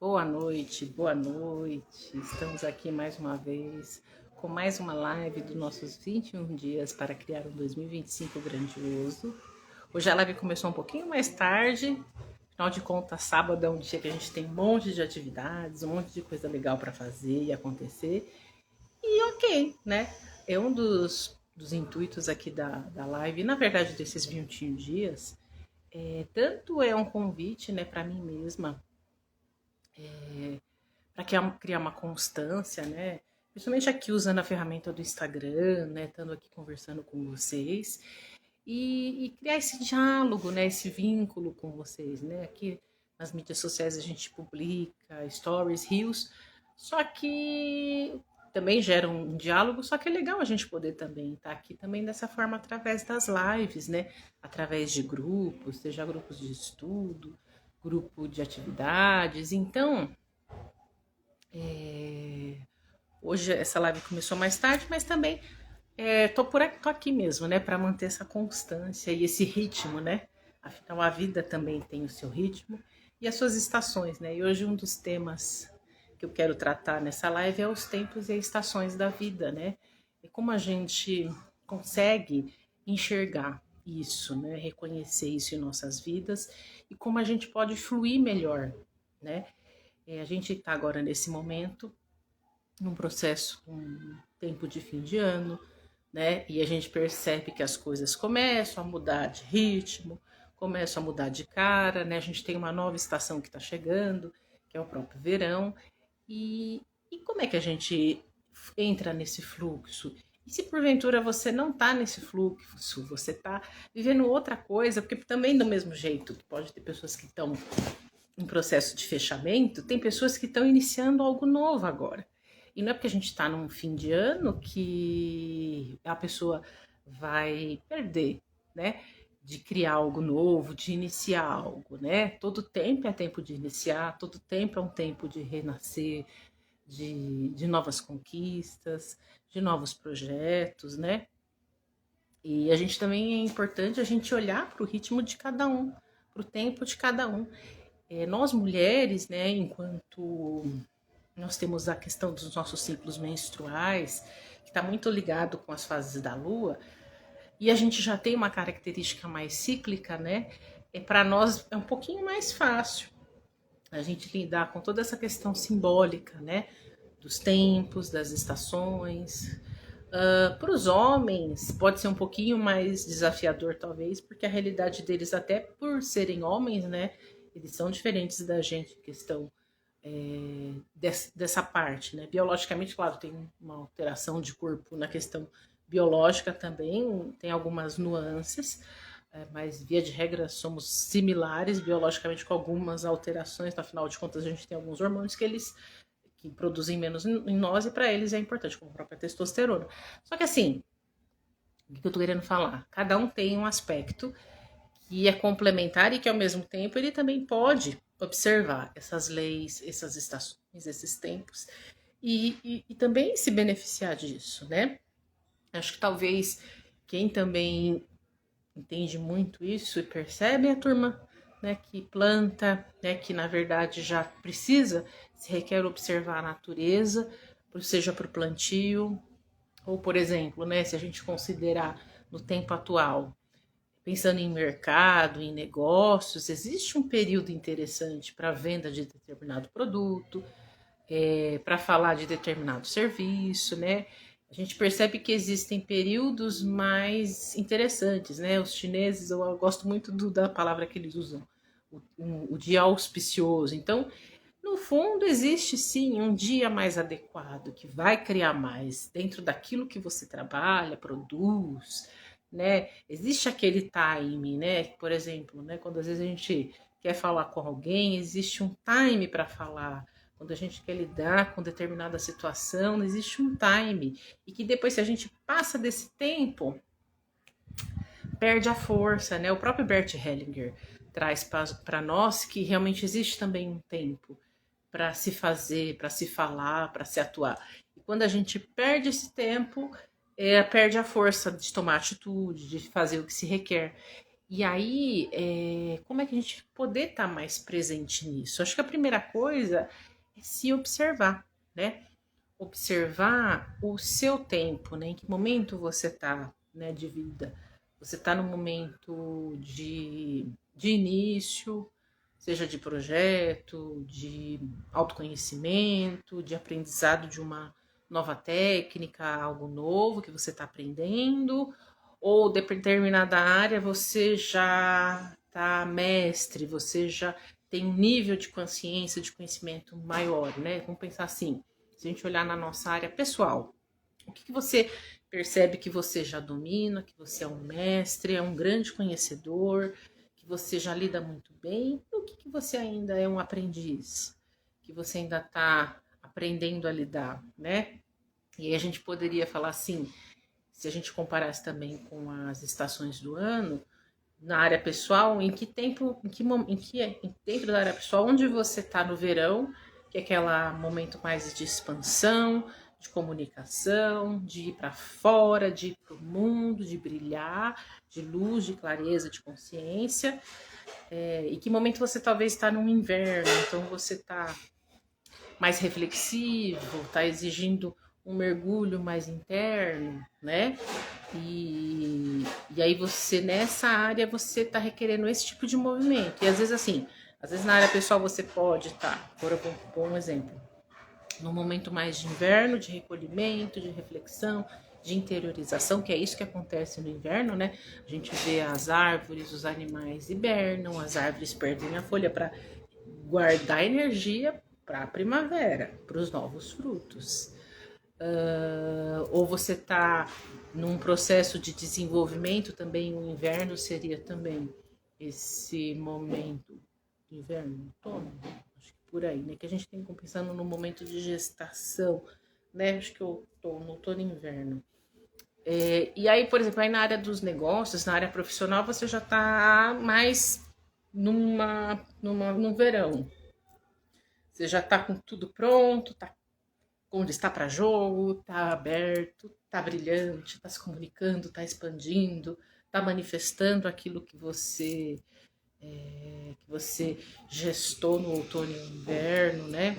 Boa noite, boa noite. Estamos aqui mais uma vez com mais uma live dos nossos 21 dias para criar um 2025 grandioso. Hoje a live começou um pouquinho mais tarde, afinal de contas, sábado é um dia que a gente tem um monte de atividades, um monte de coisa legal para fazer e acontecer. E ok, né? É um dos intuitos aqui da live, na verdade desses 21 dias, tanto é um convite, né, para mim mesma, para criar uma constância, né? Principalmente aqui usando a ferramenta do Instagram, né? Estando aqui conversando com vocês e criar esse diálogo, né? Esse vínculo com vocês, né? Aqui nas mídias sociais a gente publica stories, reels, só que também gera um diálogo, só que é legal a gente poder também estar aqui também dessa forma através das lives, né? Através de grupos, seja grupos de estudo, grupo de atividades. Então, hoje essa live começou mais tarde, mas também tô aqui mesmo, né, para manter essa constância e esse ritmo, né? Afinal, a vida também tem o seu ritmo e as suas estações, né? E hoje um dos temas que eu quero tratar nessa live é os tempos e estações da vida, né? E como a gente consegue enxergar isso, né? Reconhecer isso em nossas vidas e como a gente pode fluir melhor, né? A gente está agora nesse momento num processo, um tempo de fim de ano, né? E a gente percebe que as coisas começam a mudar de ritmo, começam a mudar de cara, né? A gente tem uma nova estação que está chegando, que é o próprio verão. E como é que a gente entra nesse fluxo? E se porventura você não está nesse fluxo, você está vivendo outra coisa, porque também do mesmo jeito que pode ter pessoas que estão em processo de fechamento, tem pessoas que estão iniciando algo novo agora. E não é porque a gente está num fim de ano que a pessoa vai perder, né? De criar algo novo, de iniciar algo, né? Todo tempo é tempo de iniciar, todo tempo é um tempo de renascer, de novas conquistas, de novos projetos, né? E a gente também é importante a gente olhar para o ritmo de cada um, para o tempo de cada um. Nós mulheres, né, enquanto nós temos a questão dos nossos ciclos menstruais, que está muito ligado com as fases da lua, e a gente já tem uma característica mais cíclica, né? Para nós é um pouquinho mais fácil a gente lidar com toda essa questão simbólica, né? Dos tempos, das estações. Para os homens, pode ser um pouquinho mais desafiador, talvez, porque a realidade deles, até por serem homens, né? Eles são diferentes da gente em questão dessa parte, né? Biologicamente, claro, tem uma alteração de corpo na questão biológica também, tem algumas nuances, mas via de regra somos similares biologicamente com algumas alterações, afinal de contas a gente tem alguns hormônios que produzem menos em nós e para eles é importante, como a própria testosterona. Só que assim, o que eu tô querendo falar? Cada um tem um aspecto que é complementar e que ao mesmo tempo ele também pode observar essas leis, essas estações, esses tempos e também se beneficiar disso, né? Acho que talvez quem também entende muito isso e percebe é a turma, né, que planta, né, que na verdade já precisa, se requer observar a natureza, seja para o plantio, ou por exemplo, né, se a gente considerar no tempo atual, pensando em mercado, em negócios, existe um período interessante para a venda de determinado produto, para falar de determinado serviço, né? A gente percebe que existem períodos mais interessantes, né? Os chineses, eu gosto muito da palavra que eles usam, o dia auspicioso. Então, no fundo, existe sim um dia mais adequado, que vai criar mais dentro daquilo que você trabalha, produz, né? Existe aquele time, né? Por exemplo, né? Quando às vezes a gente quer falar com alguém, existe um time para falar. Quando a gente quer lidar com determinada situação, existe um time. E que depois, se a gente passa desse tempo, perde a força, né? O próprio Bert Hellinger traz para nós que realmente existe também um tempo para se fazer, para se falar, para se atuar. E quando a gente perde esse tempo, perde a força de tomar atitude, de fazer o que se requer. E aí, como é que a gente poder estar mais presente nisso? Acho que a primeira coisa é se observar, né? Observar o seu tempo, né? Em que momento você está, né, de vida. Você está no momento de início, seja de projeto, de autoconhecimento, de aprendizado de uma nova técnica, algo novo que você está aprendendo, ou de determinada área você já está mestre, você já tem um nível de consciência, de conhecimento maior, né? Vamos pensar assim, se a gente olhar na nossa área pessoal, o que você percebe que você já domina, que você é um mestre, é um grande conhecedor, que você já lida muito bem, e o que você ainda é um aprendiz, que você ainda está aprendendo a lidar, né? E aí a gente poderia falar assim, se a gente comparasse também com as estações do ano, na área pessoal, em que tempo, dentro da área pessoal, onde você está no verão, que é aquele momento mais de expansão, de comunicação, de ir para fora, de ir para o mundo, de brilhar, de luz, de clareza, de consciência, e que momento você talvez está no inverno, então você está mais reflexivo, está exigindo um mergulho mais interno, né? E aí você, nessa área, você está requerendo esse tipo de movimento. E às vezes assim, às vezes na área pessoal você pode estar, por um exemplo, no momento mais de inverno, de recolhimento, de reflexão, de interiorização, que é isso que acontece no inverno, né? A gente vê as árvores, os animais hibernam, as árvores perdem a folha para guardar energia para a primavera, para os novos frutos. Ou você está num processo de desenvolvimento também, o inverno seria também esse momento, inverno, outono, acho que por aí, né? Que a gente tem pensando no momento de gestação, né? Acho que eu estou no outono e inverno. E aí, por exemplo, aí na área dos negócios, na área profissional, você já está mais num verão. Você já está com tudo pronto, está onde está para jogo, está aberto, está brilhante, está se comunicando, está expandindo, está manifestando aquilo que você gestou no outono e inverno, né?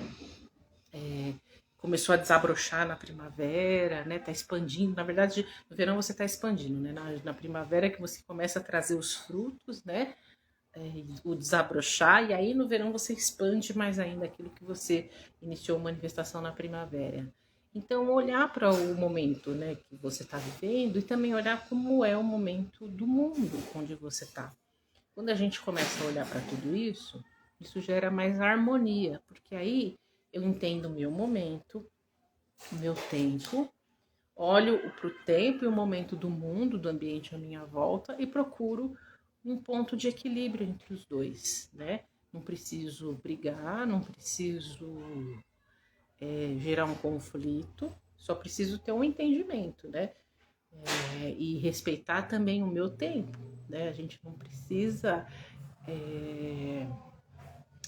Começou a desabrochar na primavera, né? Tá expandindo. Na verdade, no verão você está expandindo, né? Na primavera é que você começa a trazer os frutos, né? O desabrochar, e aí no verão você expande mais ainda aquilo que você iniciou manifestação na primavera. Então, olhar para o momento, né, que você está vivendo e também olhar como é o momento do mundo onde você está. Quando a gente começa a olhar para tudo isso gera mais harmonia, porque aí eu entendo o meu momento, o meu tempo, olho para o tempo e o momento do mundo, do ambiente à minha volta e procuro um ponto de equilíbrio entre os dois, né? Não preciso brigar, não preciso gerar um conflito, só preciso ter um entendimento, né? E respeitar também o meu tempo, né? A gente não precisa,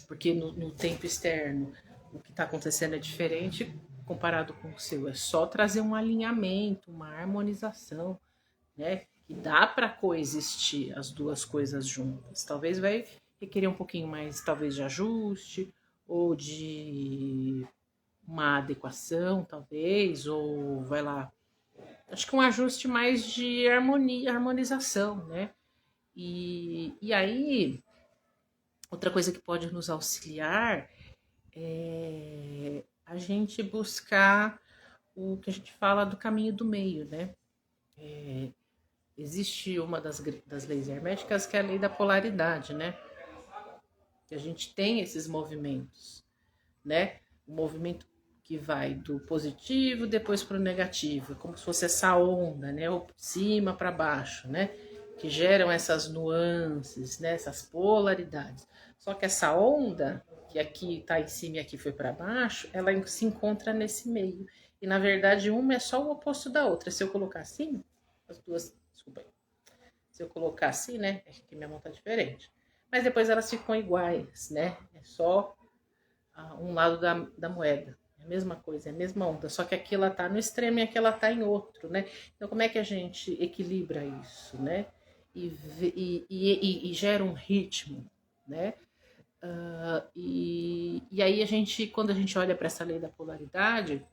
porque no tempo externo o que está acontecendo é diferente comparado com o seu, é só trazer um alinhamento, uma harmonização, né? E dá para coexistir as duas coisas juntas. Talvez vai requerer um pouquinho mais, talvez, de ajuste ou de uma adequação, talvez, ou vai lá. Acho que um ajuste mais de harmonia, harmonização, né? E aí, outra coisa que pode nos auxiliar é a gente buscar o que a gente fala do caminho do meio, né? Existe uma das leis herméticas que é a lei da polaridade, né? Que a gente tem esses movimentos, né? O movimento que vai do positivo depois para o negativo, como se fosse essa onda, né? Ou cima para baixo, né? Que geram essas nuances, né? Essas polaridades. Só que essa onda, que aqui está em cima e aqui foi para baixo, ela se encontra nesse meio. E na verdade, uma é só o oposto da outra. Se eu colocar assim, as duas. Desculpa aí. Se eu colocar assim, né? É que minha mão tá diferente. Mas depois elas ficam iguais, né? É só um lado da moeda. É a mesma coisa, é a mesma onda. Só que aqui ela tá no extremo e aqui ela tá em outro, né? Então como é que a gente equilibra isso, né? e gera um ritmo, né? E aí quando a gente olha para essa lei da polaridade,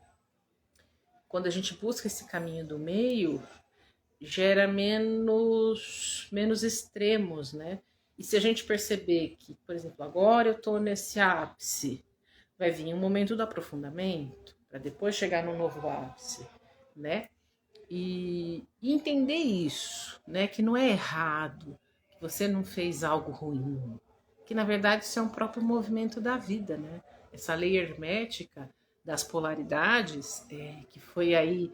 quando a gente busca esse caminho do meio, gera menos extremos, né? E se a gente perceber que, por exemplo, agora eu estou nesse ápice, vai vir um momento do aprofundamento, para depois chegar no novo ápice, né? E entender isso, né? Que não é errado, que você não fez algo ruim, que na verdade isso é um próprio movimento da vida, né? Essa lei hermética das polaridades, que foi aí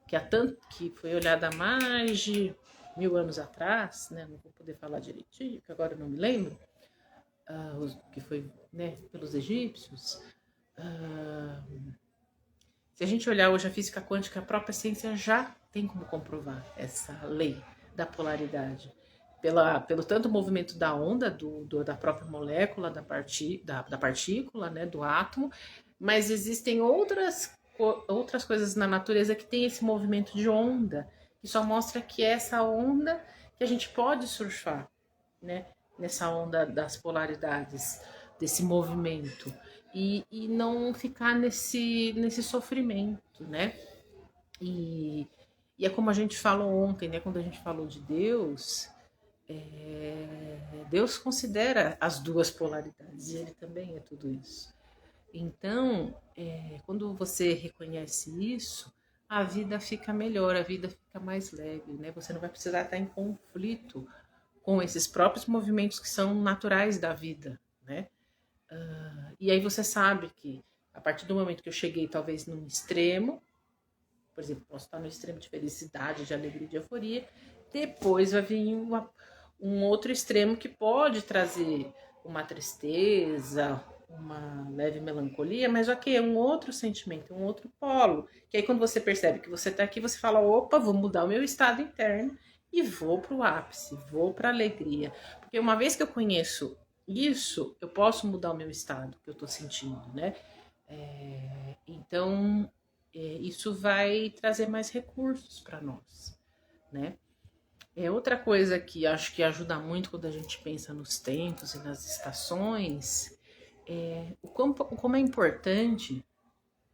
que foi olhada há mais de 1000 anos atrás, né? Não vou poder falar direitinho, que agora eu não me lembro, que foi, né, pelos egípcios. Se a gente olhar hoje a física quântica, a própria ciência já tem como comprovar essa lei da polaridade. Pelo tanto movimento da onda, da própria molécula, da partícula, né, do átomo, mas existem outras coisas na natureza que tem esse movimento de onda, que só mostra que é essa onda que a gente pode surfar, né, nessa onda das polaridades, desse movimento e não ficar nesse sofrimento, né? E, e é como a gente falou ontem, né? Quando a gente falou de Deus, Deus considera as duas polaridades e Ele também é tudo isso. Então, quando você reconhece isso, a vida fica melhor, a vida fica mais leve, né? Você não vai precisar estar em conflito com esses próprios movimentos que são naturais da vida, né? E aí você sabe que a partir do momento que eu cheguei talvez num extremo, por exemplo, posso estar no extremo de felicidade, de alegria, de euforia, depois vai vir um outro extremo que pode trazer uma tristeza, uma leve melancolia, mas ok, é um outro sentimento, um outro polo. Que aí quando você percebe que você está aqui, você fala, opa, vou mudar o meu estado interno e vou para o ápice, vou para a alegria. Porque uma vez que eu conheço isso, eu posso mudar o meu estado que eu estou sentindo, né? Então, isso vai trazer mais recursos para nós, né? Outra coisa que acho que ajuda muito quando a gente pensa nos tempos e nas estações como é importante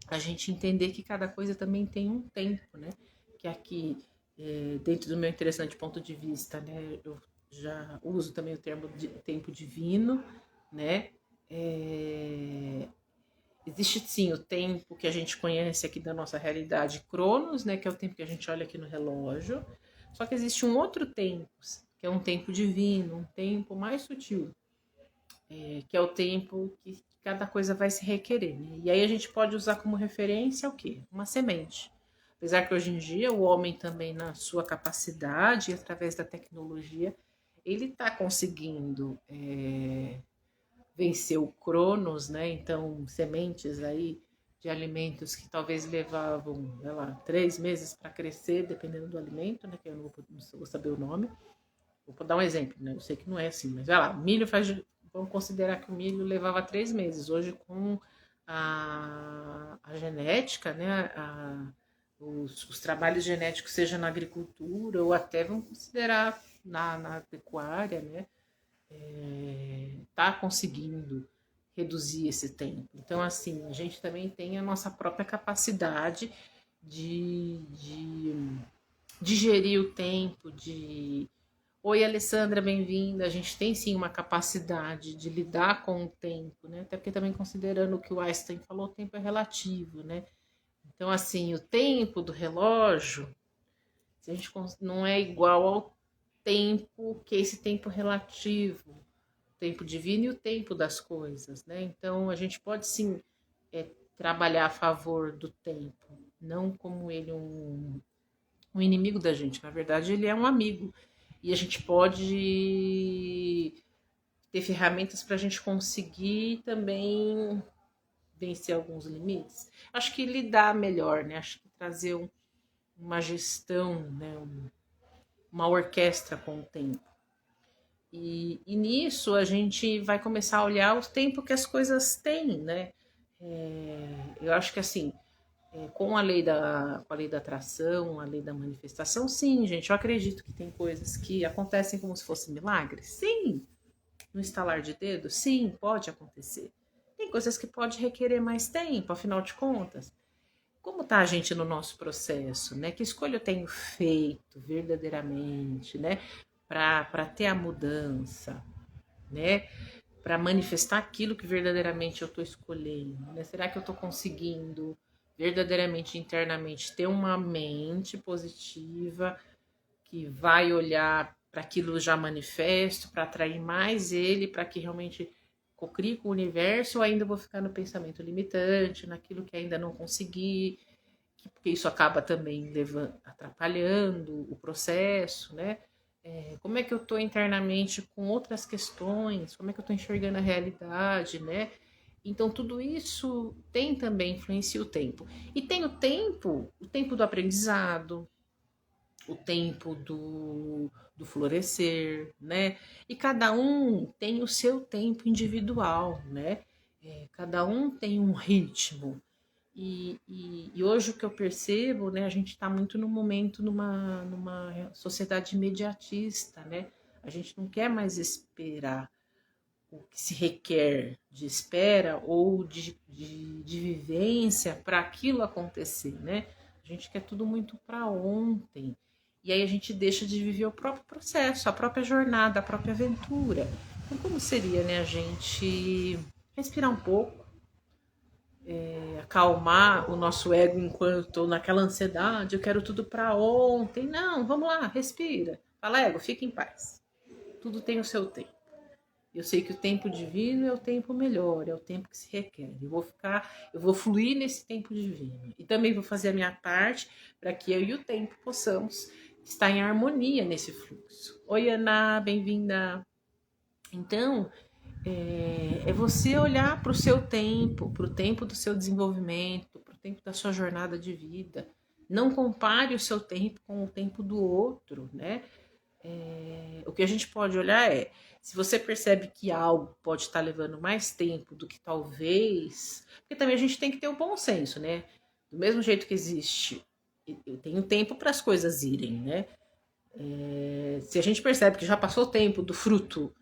a gente entender que cada coisa também tem um tempo, né? Que aqui, dentro do meu interessante ponto de vista, né, eu já uso também o termo de tempo divino, né? Existe sim o tempo que a gente conhece aqui da nossa realidade, Cronos, né, que é o tempo que a gente olha aqui no relógio. Só que existe um outro tempo, que é um tempo divino, um tempo mais sutil, que é o tempo que cada coisa vai se requerer. Né? E aí a gente pode usar como referência o quê? Uma semente. Apesar que hoje em dia o homem também, na sua capacidade, através da tecnologia, ele está conseguindo vencer o Cronos, né? Então, sementes aí de alimentos que talvez levavam, sei lá, 3 meses para crescer, dependendo do alimento, né? Que eu não vou saber o nome. Vou dar um exemplo, né? Eu sei que não é assim, mas vai lá, milho faz. Vamos considerar que o milho levava 3 meses. Hoje, com a genética, né? Os trabalhos genéticos, seja na agricultura ou até vamos considerar na pecuária, né? Tá conseguindo reduzir esse tempo. Então, assim, a gente também tem a nossa própria capacidade de gerir o tempo, de oi, Alessandra, bem-vinda. A gente tem sim uma capacidade de lidar com o tempo, né? Até porque também considerando o que o Einstein falou, o tempo é relativo, né? Então, assim, o tempo do relógio, se a gente não é igual ao tempo, que é esse tempo relativo, o tempo divino e o tempo das coisas, né? Então, a gente pode sim trabalhar a favor do tempo, não como ele um inimigo da gente. Na verdade, ele é um amigo. E a gente pode ter ferramentas para a gente conseguir também vencer alguns limites. Acho que lidar melhor, né? Acho que trazer uma gestão, né? Uma orquestra com o tempo. E nisso a gente vai começar a olhar o tempo que as coisas têm, né? Eu acho que assim, Com a lei da atração, a lei da manifestação, sim, gente, eu acredito que tem coisas que acontecem como se fosse milagres. Sim, no estalar de dedo, sim, pode acontecer. Tem coisas que pode requerer mais tempo, afinal de contas. Como está a gente no nosso processo, né? Que escolha eu tenho feito verdadeiramente, né? Para ter a mudança, né? Para manifestar aquilo que verdadeiramente eu estou escolhendo, né? Será que eu estou conseguindo verdadeiramente internamente ter uma mente positiva que vai olhar para aquilo já manifesto, para atrair mais ele, para que realmente cocrie com o universo, ou ainda vou ficar no pensamento limitante, naquilo que ainda não consegui, porque isso acaba também atrapalhando o processo, né? Como é que eu estou internamente com outras questões, como é que eu estou enxergando a realidade, né? Então, tudo isso tem também influencia o tempo. E tem o tempo do aprendizado, o tempo do florescer, né? E cada um tem o seu tempo individual, né? Cada um tem um ritmo. E hoje o que eu percebo, né, a gente está muito no momento numa sociedade imediatista, né? A gente não quer mais esperar o que se requer de espera ou de vivência para aquilo acontecer, né? A gente quer tudo muito para ontem. E aí a gente deixa de viver o próprio processo, a própria jornada, a própria aventura. Então, como seria, né, a gente respirar um pouco, acalmar o nosso ego enquanto naquela ansiedade, eu quero tudo para ontem. Não, vamos lá, respira. Fala, ego, fica em paz. Tudo tem o seu tempo. Eu sei que o tempo divino é o tempo melhor, é o tempo que se requer. Eu vou fluir nesse tempo divino. E também vou fazer a minha parte para que eu e o tempo possamos estar em harmonia nesse fluxo. Oi, Ana, bem-vinda. Então, é você olhar para o seu tempo, para o tempo do seu desenvolvimento, para o tempo da sua jornada de vida. Não compare o seu tempo com o tempo do outro, né? O que a gente pode olhar é, se você percebe que algo pode estar levando mais tempo do que talvez, porque também a gente tem que ter o bom senso, né? Do mesmo jeito que existe, eu tenho tempo para as coisas irem, né? Se a gente percebe que já passou o tempo do fruto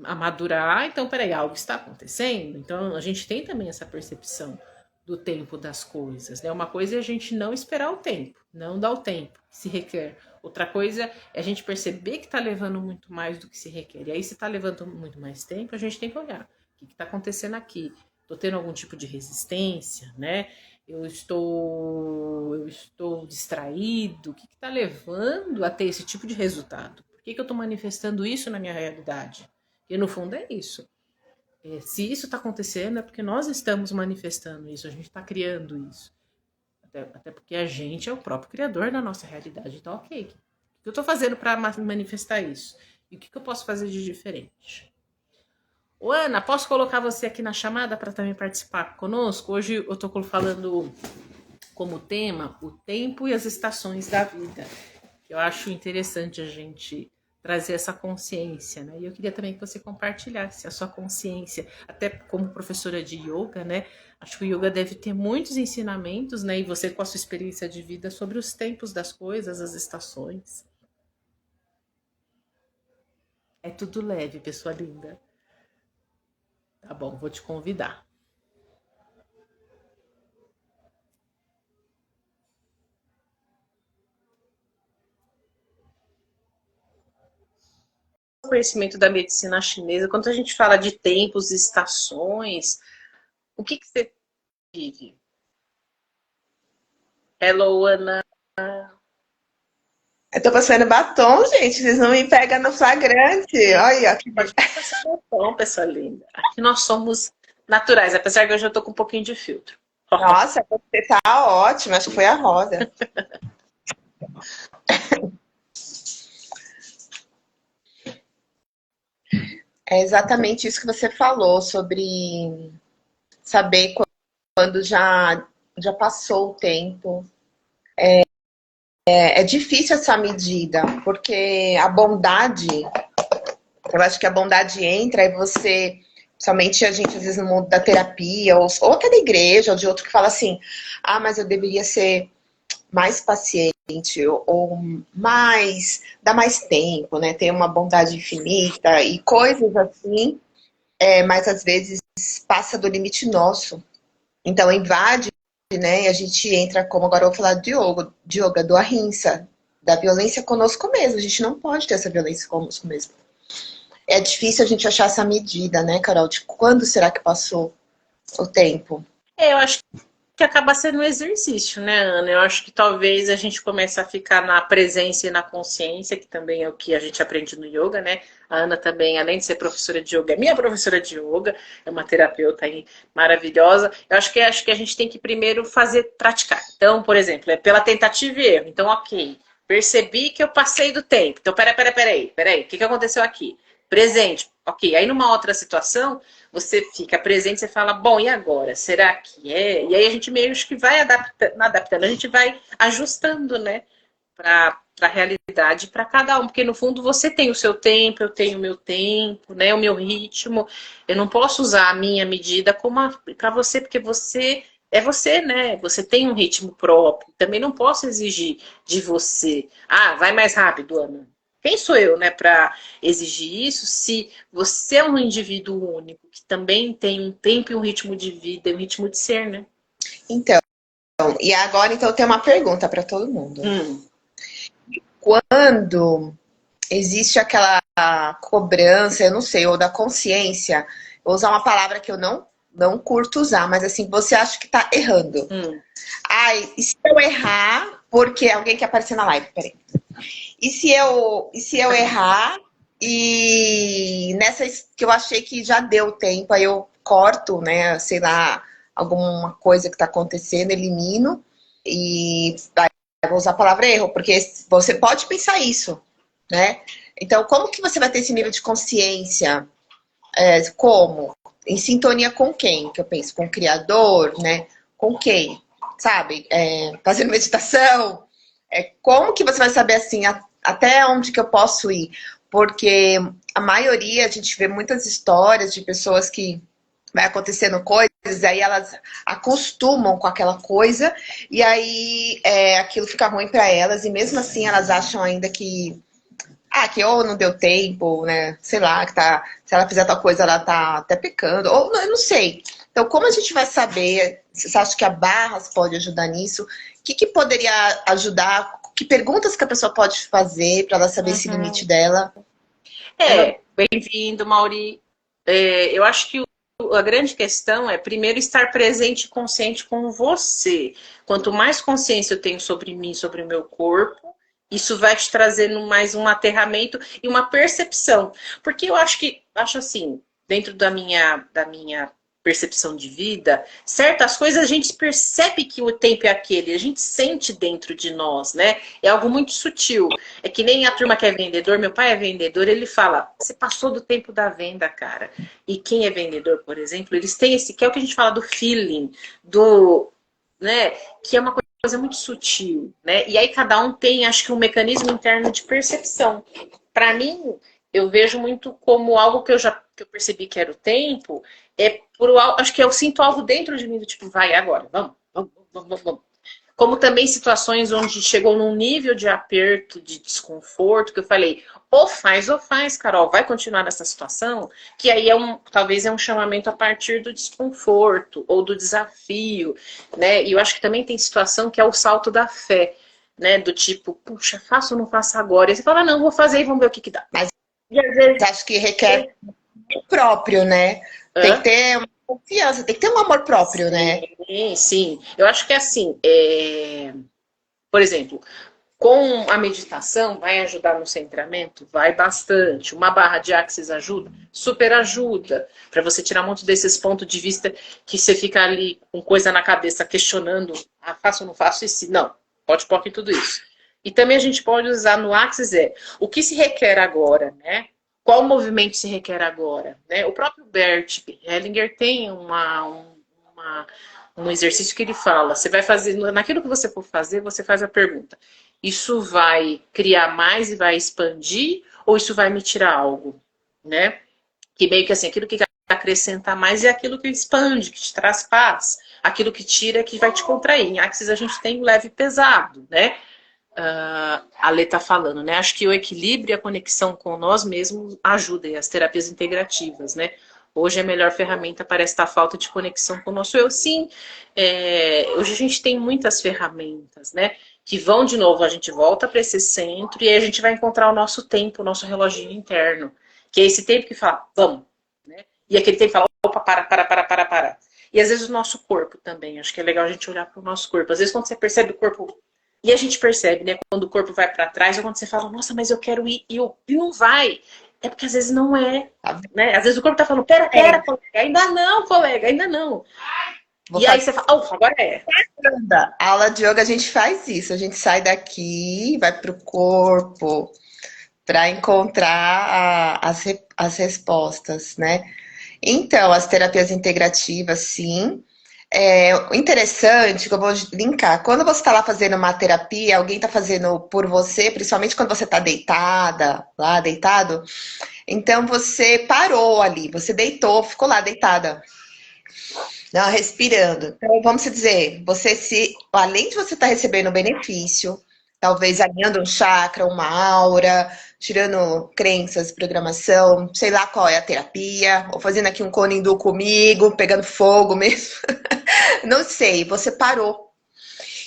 amadurar, então peraí, algo está acontecendo. Então a gente tem também essa percepção do tempo das coisas, né? Uma coisa é a gente não esperar o tempo, não dar o tempo que se requer. Outra coisa é a gente perceber que está levando muito mais do que se requer. E aí, se está levando muito mais tempo, a gente tem que olhar o que está acontecendo aqui. Estou tendo algum tipo de resistência, né? Eu estou distraído. O que está levando a ter esse tipo de resultado? Por que eu estou manifestando isso na minha realidade? E no fundo é isso. Se isso está acontecendo, é porque nós estamos manifestando isso, a gente está criando isso. Até porque a gente é o próprio criador da nossa realidade. Então, ok. O que eu estou fazendo para manifestar isso? E o que eu posso fazer de diferente? Ô, Ana, posso colocar você aqui na chamada para também participar conosco? Hoje eu estou falando como tema o tempo e as estações da vida. Eu acho interessante a gente trazer essa consciência, né? E eu queria também que você compartilhasse a sua consciência, até como professora de yoga, né? Acho que o yoga deve ter muitos ensinamentos, né? E você com a sua experiência de vida sobre os tempos das coisas, as estações. É tudo leve, pessoa linda. Tá bom, vou te convidar. O conhecimento da medicina chinesa, quando a gente fala de tempos, estações, o que você vive? Hello, Ana. Eu tô passando batom, gente. Vocês não me pegam no flagrante. Olha, que... Pode passar bom, pessoa linda. Aqui nós somos naturais, apesar que hoje eu tô com um pouquinho de filtro. Nossa, você tá ótima. Acho que foi a Rosa. É exatamente isso que você falou sobre saber quando já passou o tempo. É difícil essa medida, porque a bondade, eu acho que a bondade entra e você Somente a gente, às vezes, no mundo da terapia, ou até da igreja, ou de outro que fala assim, ah, mas eu deveria ser mais paciente, ou mais, dar mais tempo, né? Ter uma bondade infinita e coisas assim, mas às vezes passa do limite nosso. Então invade, né? E a gente entra, como agora eu vou falar de yoga, do ahimsa, da violência conosco mesmo. A gente não pode ter essa violência conosco mesmo. É difícil a gente achar essa medida, né, Carol? De quando será que passou o tempo? Eu acho que acaba sendo um exercício, né, Ana? Eu acho que talvez a gente comece a ficar na presença e na consciência, que também é o que a gente aprende no yoga, né? A Ana também, além de ser professora de yoga, é minha professora de yoga, é uma terapeuta aí maravilhosa. Eu acho que a gente tem que primeiro praticar. Então, por exemplo, é pela tentativa e erro. Então, ok, percebi que eu passei do tempo. Então, peraí, o que aconteceu aqui? Presente, ok. Aí numa outra situação, você fica presente, você fala, bom, e agora? Será que é? E aí a gente meio que vai adaptando, a gente vai ajustando, né, para a realidade, para cada um, porque no fundo você tem o seu tempo, eu tenho o meu tempo, né, o meu ritmo. Eu não posso usar a minha medida como para você, porque você é você, né? Você tem um ritmo próprio. Também não posso exigir de você. Ah, vai mais rápido, Ana. Quem sou eu, né, para exigir isso se você é um indivíduo único, que também tem um tempo e um ritmo de vida, um ritmo de ser, né? Então, e agora então tem uma pergunta para todo mundo. Hum. Quando existe aquela cobrança, eu não sei, ou da consciência, vou usar uma palavra que eu não curto usar, mas assim, você acha que tá errando. Ai, e se eu errar, porque alguém quer aparecer na live, peraí. E se eu errar e nessa que eu achei que já deu tempo, aí eu corto, né, sei lá, alguma coisa que tá acontecendo, elimino e aí eu vou usar a palavra erro, porque você pode pensar isso, né? Então, como que você vai ter esse nível de consciência? Como? Em sintonia com quem? Que eu penso, com o Criador, né? Com quem? Sabe? Fazendo meditação. Como que você vai saber assim, até onde que eu posso ir? Porque a maioria, a gente vê muitas histórias de pessoas que vai acontecendo coisas, aí elas acostumam com aquela coisa, e aí aquilo fica ruim para elas, e mesmo assim elas acham ainda que ou não deu tempo, né? Sei lá, que tá, se ela fizer tal coisa, ela tá até pecando, ou eu não sei. Então, como a gente vai saber? Você acha que a Barras pode ajudar nisso? O que poderia ajudar? Que perguntas que a pessoa pode fazer para ela saber esse limite dela? Bem-vindo, Mauri. Eu acho que a grande questão é, primeiro, estar presente e consciente com você. Quanto mais consciência eu tenho sobre mim, sobre o meu corpo, isso vai te trazendo mais um aterramento e uma percepção. Porque eu acho assim, dentro da minha percepção de vida, certas coisas a gente percebe que o tempo é aquele, a gente sente dentro de nós, né? É algo muito sutil. É que nem a turma que é vendedor, meu pai é vendedor, ele fala, você passou do tempo da venda, cara. E quem é vendedor, por exemplo, eles têm que é o que a gente fala do feeling, né? Que é uma coisa muito sutil, né? E aí cada um tem, acho que, um mecanismo interno de percepção. Para mim, eu vejo muito como algo que eu percebi que era o tempo, acho que eu sinto algo dentro de mim do tipo, vai agora, vamos. Como também situações onde chegou num nível de aperto, de desconforto, que eu falei, ou faz, Carol, vai continuar nessa situação, que aí talvez é um chamamento a partir do desconforto ou do desafio, né? E eu acho que também tem situação que é o salto da fé, né? Do tipo, puxa, faço ou não faço agora? E você fala, não, vou fazer e vamos ver o que dá. Mas E às vezes, acho que requer o próprio, né? Tem que ter uma confiança, tem que ter um amor próprio, né? Sim. Eu acho que é assim, por exemplo, com a meditação, vai ajudar no centramento? Vai bastante. Uma barra de axis ajuda? Super ajuda. Para você tirar muito desses pontos de vista que você fica ali com coisa na cabeça, questionando, faço ou não faço? E se não, pode pôr aqui tudo isso. E também a gente pode usar no axis o que se requer agora, né? Qual movimento se requer agora? Né? O próprio Bert Hellinger tem um exercício que ele fala, você vai fazer, naquilo que você for fazer, você faz a pergunta, isso vai criar mais e vai expandir, ou isso vai me tirar algo, né? Que meio que assim, aquilo que acrescentar mais é aquilo que expande, que te traz paz. Aquilo que tira, que vai te contrair. Em Axis a gente tem o leve e pesado, né? A Lê tá falando, né? Acho que o equilíbrio e a conexão com nós mesmos ajudam, e as terapias integrativas, né? Hoje a melhor ferramenta parece estar a falta de conexão com o nosso eu. Sim, hoje a gente tem muitas ferramentas, né? Que vão de novo, a gente volta para esse centro e aí a gente vai encontrar o nosso tempo, o nosso reloginho interno. Que é esse tempo que fala, vamos, né? E aquele tempo que fala, opa, para. E às vezes o nosso corpo também. Acho que é legal a gente olhar para o nosso corpo. Às vezes quando você percebe o corpo. E a gente percebe, né? Quando o corpo vai para trás, ou quando você fala, nossa, mas eu quero ir, e não vai. É porque às vezes não é. Né? Às vezes o corpo tá falando, pera, colega, ainda não, colega, ainda não. E aí você fala, agora é. A aula de yoga a gente faz isso, a gente sai daqui, vai pro corpo para encontrar as respostas, né? Então, as terapias integrativas, sim. O interessante, que eu vou linkar, quando você está lá fazendo uma terapia, alguém está fazendo por você, principalmente quando você está deitada, lá deitado, então você parou ali, você deitou, ficou lá deitada, não, respirando. Então, vamos dizer, além de você estar recebendo benefício, talvez alinhando um chakra, uma aura, tirando crenças, programação, sei lá qual é a terapia, ou fazendo aqui um cone hindu comigo, pegando fogo mesmo. Não sei, você parou.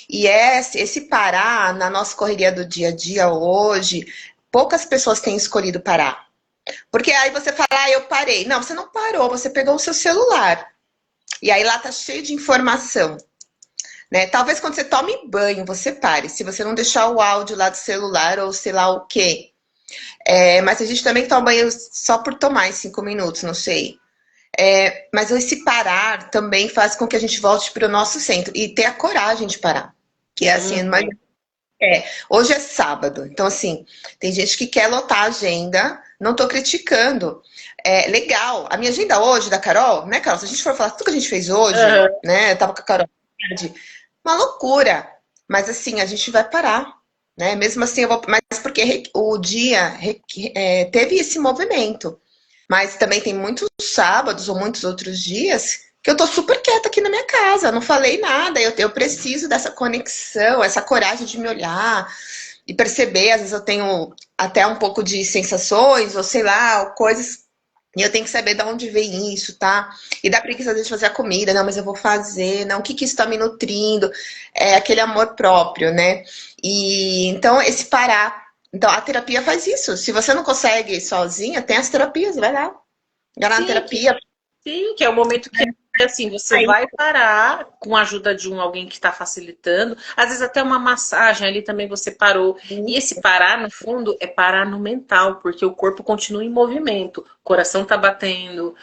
E esse parar, na nossa correria do dia a dia hoje, poucas pessoas têm escolhido parar. Porque aí você fala, eu parei. Não, você não parou, você pegou o seu celular. E aí lá tá cheio de informação. Né? Talvez quando você tome banho, você pare. Se você não deixar o áudio lá do celular ou sei lá o quê. Mas a gente também toma banho só por tomar em 5 minutos, não sei. Mas esse parar também faz com que a gente volte para o nosso centro e ter a coragem de parar. Que é assim, hoje é sábado, então assim, tem gente que quer lotar a agenda, não tô criticando. Legal, a minha agenda hoje da Carol, né, Carol? Se a gente for falar tudo que a gente fez hoje, né? Eu tava com a Carol, uma loucura. Mas assim, a gente vai parar, né? Mesmo assim, mas porque o dia teve esse movimento. Mas também tem muitos sábados ou muitos outros dias que eu tô super quieta aqui na minha casa, não falei nada, eu preciso dessa conexão, essa coragem de me olhar e perceber, às vezes eu tenho até um pouco de sensações, ou sei lá, coisas, e eu tenho que saber de onde vem isso, tá? E dá preguiça às vezes de fazer a comida, não, mas eu vou fazer, não, o que isso tá me nutrindo? É aquele amor próprio, né? E então esse parar. Então, a terapia faz isso. Se você não consegue sozinha, tem as terapias, vai lá. Vai lá na terapia. Sim, que é o momento que assim, você vai parar com a ajuda de alguém que está facilitando. Às vezes até uma massagem ali também você parou. E esse parar, no fundo, é parar no mental, porque o corpo continua em movimento. O coração está batendo,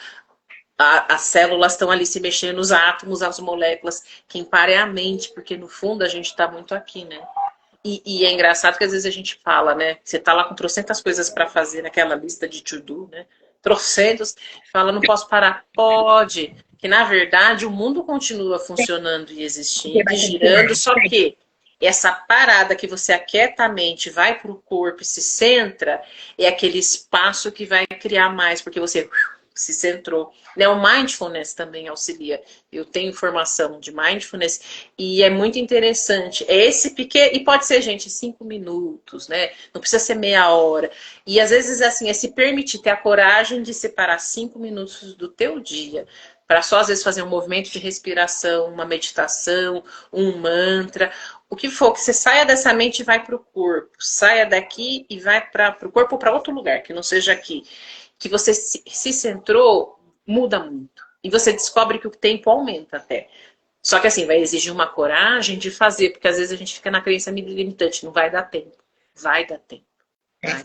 as células estão ali se mexendo, os átomos, as moléculas. Quem para é a mente, porque no fundo a gente está muito aqui, né? E é engraçado que às vezes a gente fala, né? Você tá lá com trocentas coisas para fazer naquela lista de to-do, né? Trocentos, fala, não posso parar. Pode. Que na verdade o mundo continua funcionando e existindo, e girando, só que essa parada que você aquieta a mente, vai para o corpo e se centra, é aquele espaço que vai criar mais, porque você se centrou. Né? O mindfulness também auxilia. Eu tenho formação de mindfulness e é muito interessante. É esse pequeno, e pode ser, gente, 5 minutos, né? Não precisa ser meia hora. E às vezes, assim, é se permitir ter a coragem de separar 5 minutos do teu dia para só, às vezes, fazer um movimento de respiração, uma meditação, um mantra, o que for, que você saia dessa mente e vai para o corpo. Saia daqui e vai para o corpo ou para outro lugar, que não seja aqui. Que você se centrou, muda muito. E você descobre que o tempo aumenta até. Só que assim, vai exigir uma coragem de fazer, porque às vezes a gente fica na crença limitante, não vai dar tempo. Vai dar tempo.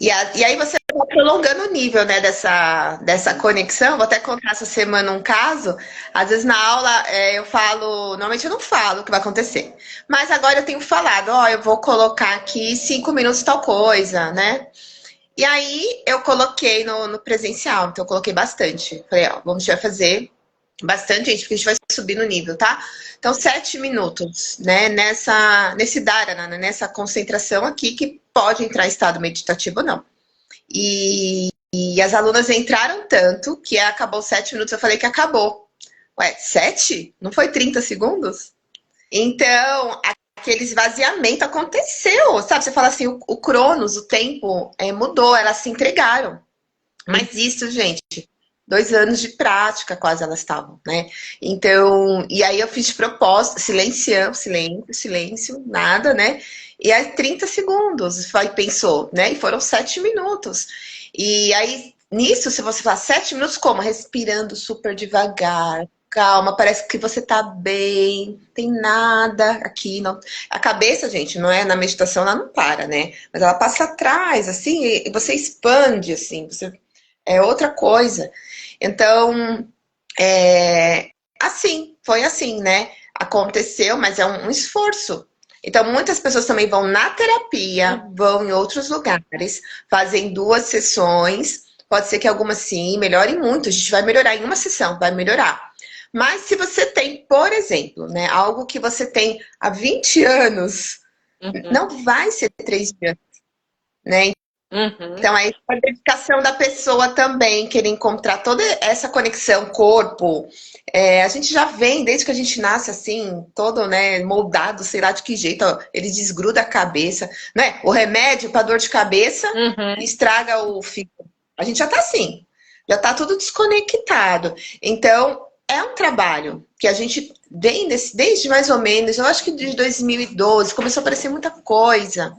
E aí você vai prolongando o nível, né, dessa conexão. Vou até contar essa semana um caso. Às vezes na aula eu falo, normalmente eu não falo o que vai acontecer. Mas agora eu tenho falado, eu vou colocar aqui 5 minutos tal coisa, né? E aí eu coloquei no presencial, então eu coloquei bastante. Falei, vamos fazer bastante, gente, porque a gente vai subir no nível, tá? Então, 7 minutos, né? Nesse dharana, nessa concentração aqui, que pode entrar em estado meditativo ou não. E e as alunas entraram tanto que acabou 7 minutos, eu falei que acabou. Ué, 7? Não foi 30 segundos? Então, aquele esvaziamento aconteceu, sabe? Você fala assim, o Cronos, o tempo mudou, elas se entregaram. Mas isso, gente, 2 anos de prática quase elas estavam, né? Então, e aí eu fiz de propósito, silêncio, nada, né? E aí 30 segundos, pensou, né? E foram 7 minutos. E aí, nisso, se você falar 7 minutos, como? Respirando super devagar, calma, parece que você tá bem, tem nada aqui. Não... A cabeça, gente, não é na meditação, ela não para, né? Mas ela passa atrás, assim, e você expande, assim, você é outra coisa. Então, foi assim, né? Aconteceu, mas é um esforço. Então, muitas pessoas também vão na terapia, vão em outros lugares, fazem 2 sessões. Pode ser que algumas sim melhorem muito. A gente vai melhorar em uma sessão, vai melhorar. Mas se você tem, por exemplo, né, algo que você tem há 20 anos, não vai ser 3 dias, né? Então, aí a dedicação da pessoa também, querer encontrar toda essa conexão corpo. A gente já vem, desde que a gente nasce assim, todo, né, moldado, sei lá de que jeito, ó, ele desgruda a cabeça, né? O remédio para dor de cabeça estraga o fígado. A gente já tá assim, já tá tudo desconectado. Então, é um trabalho que a gente vem desde mais ou menos, eu acho que de 2012, começou a aparecer muita coisa.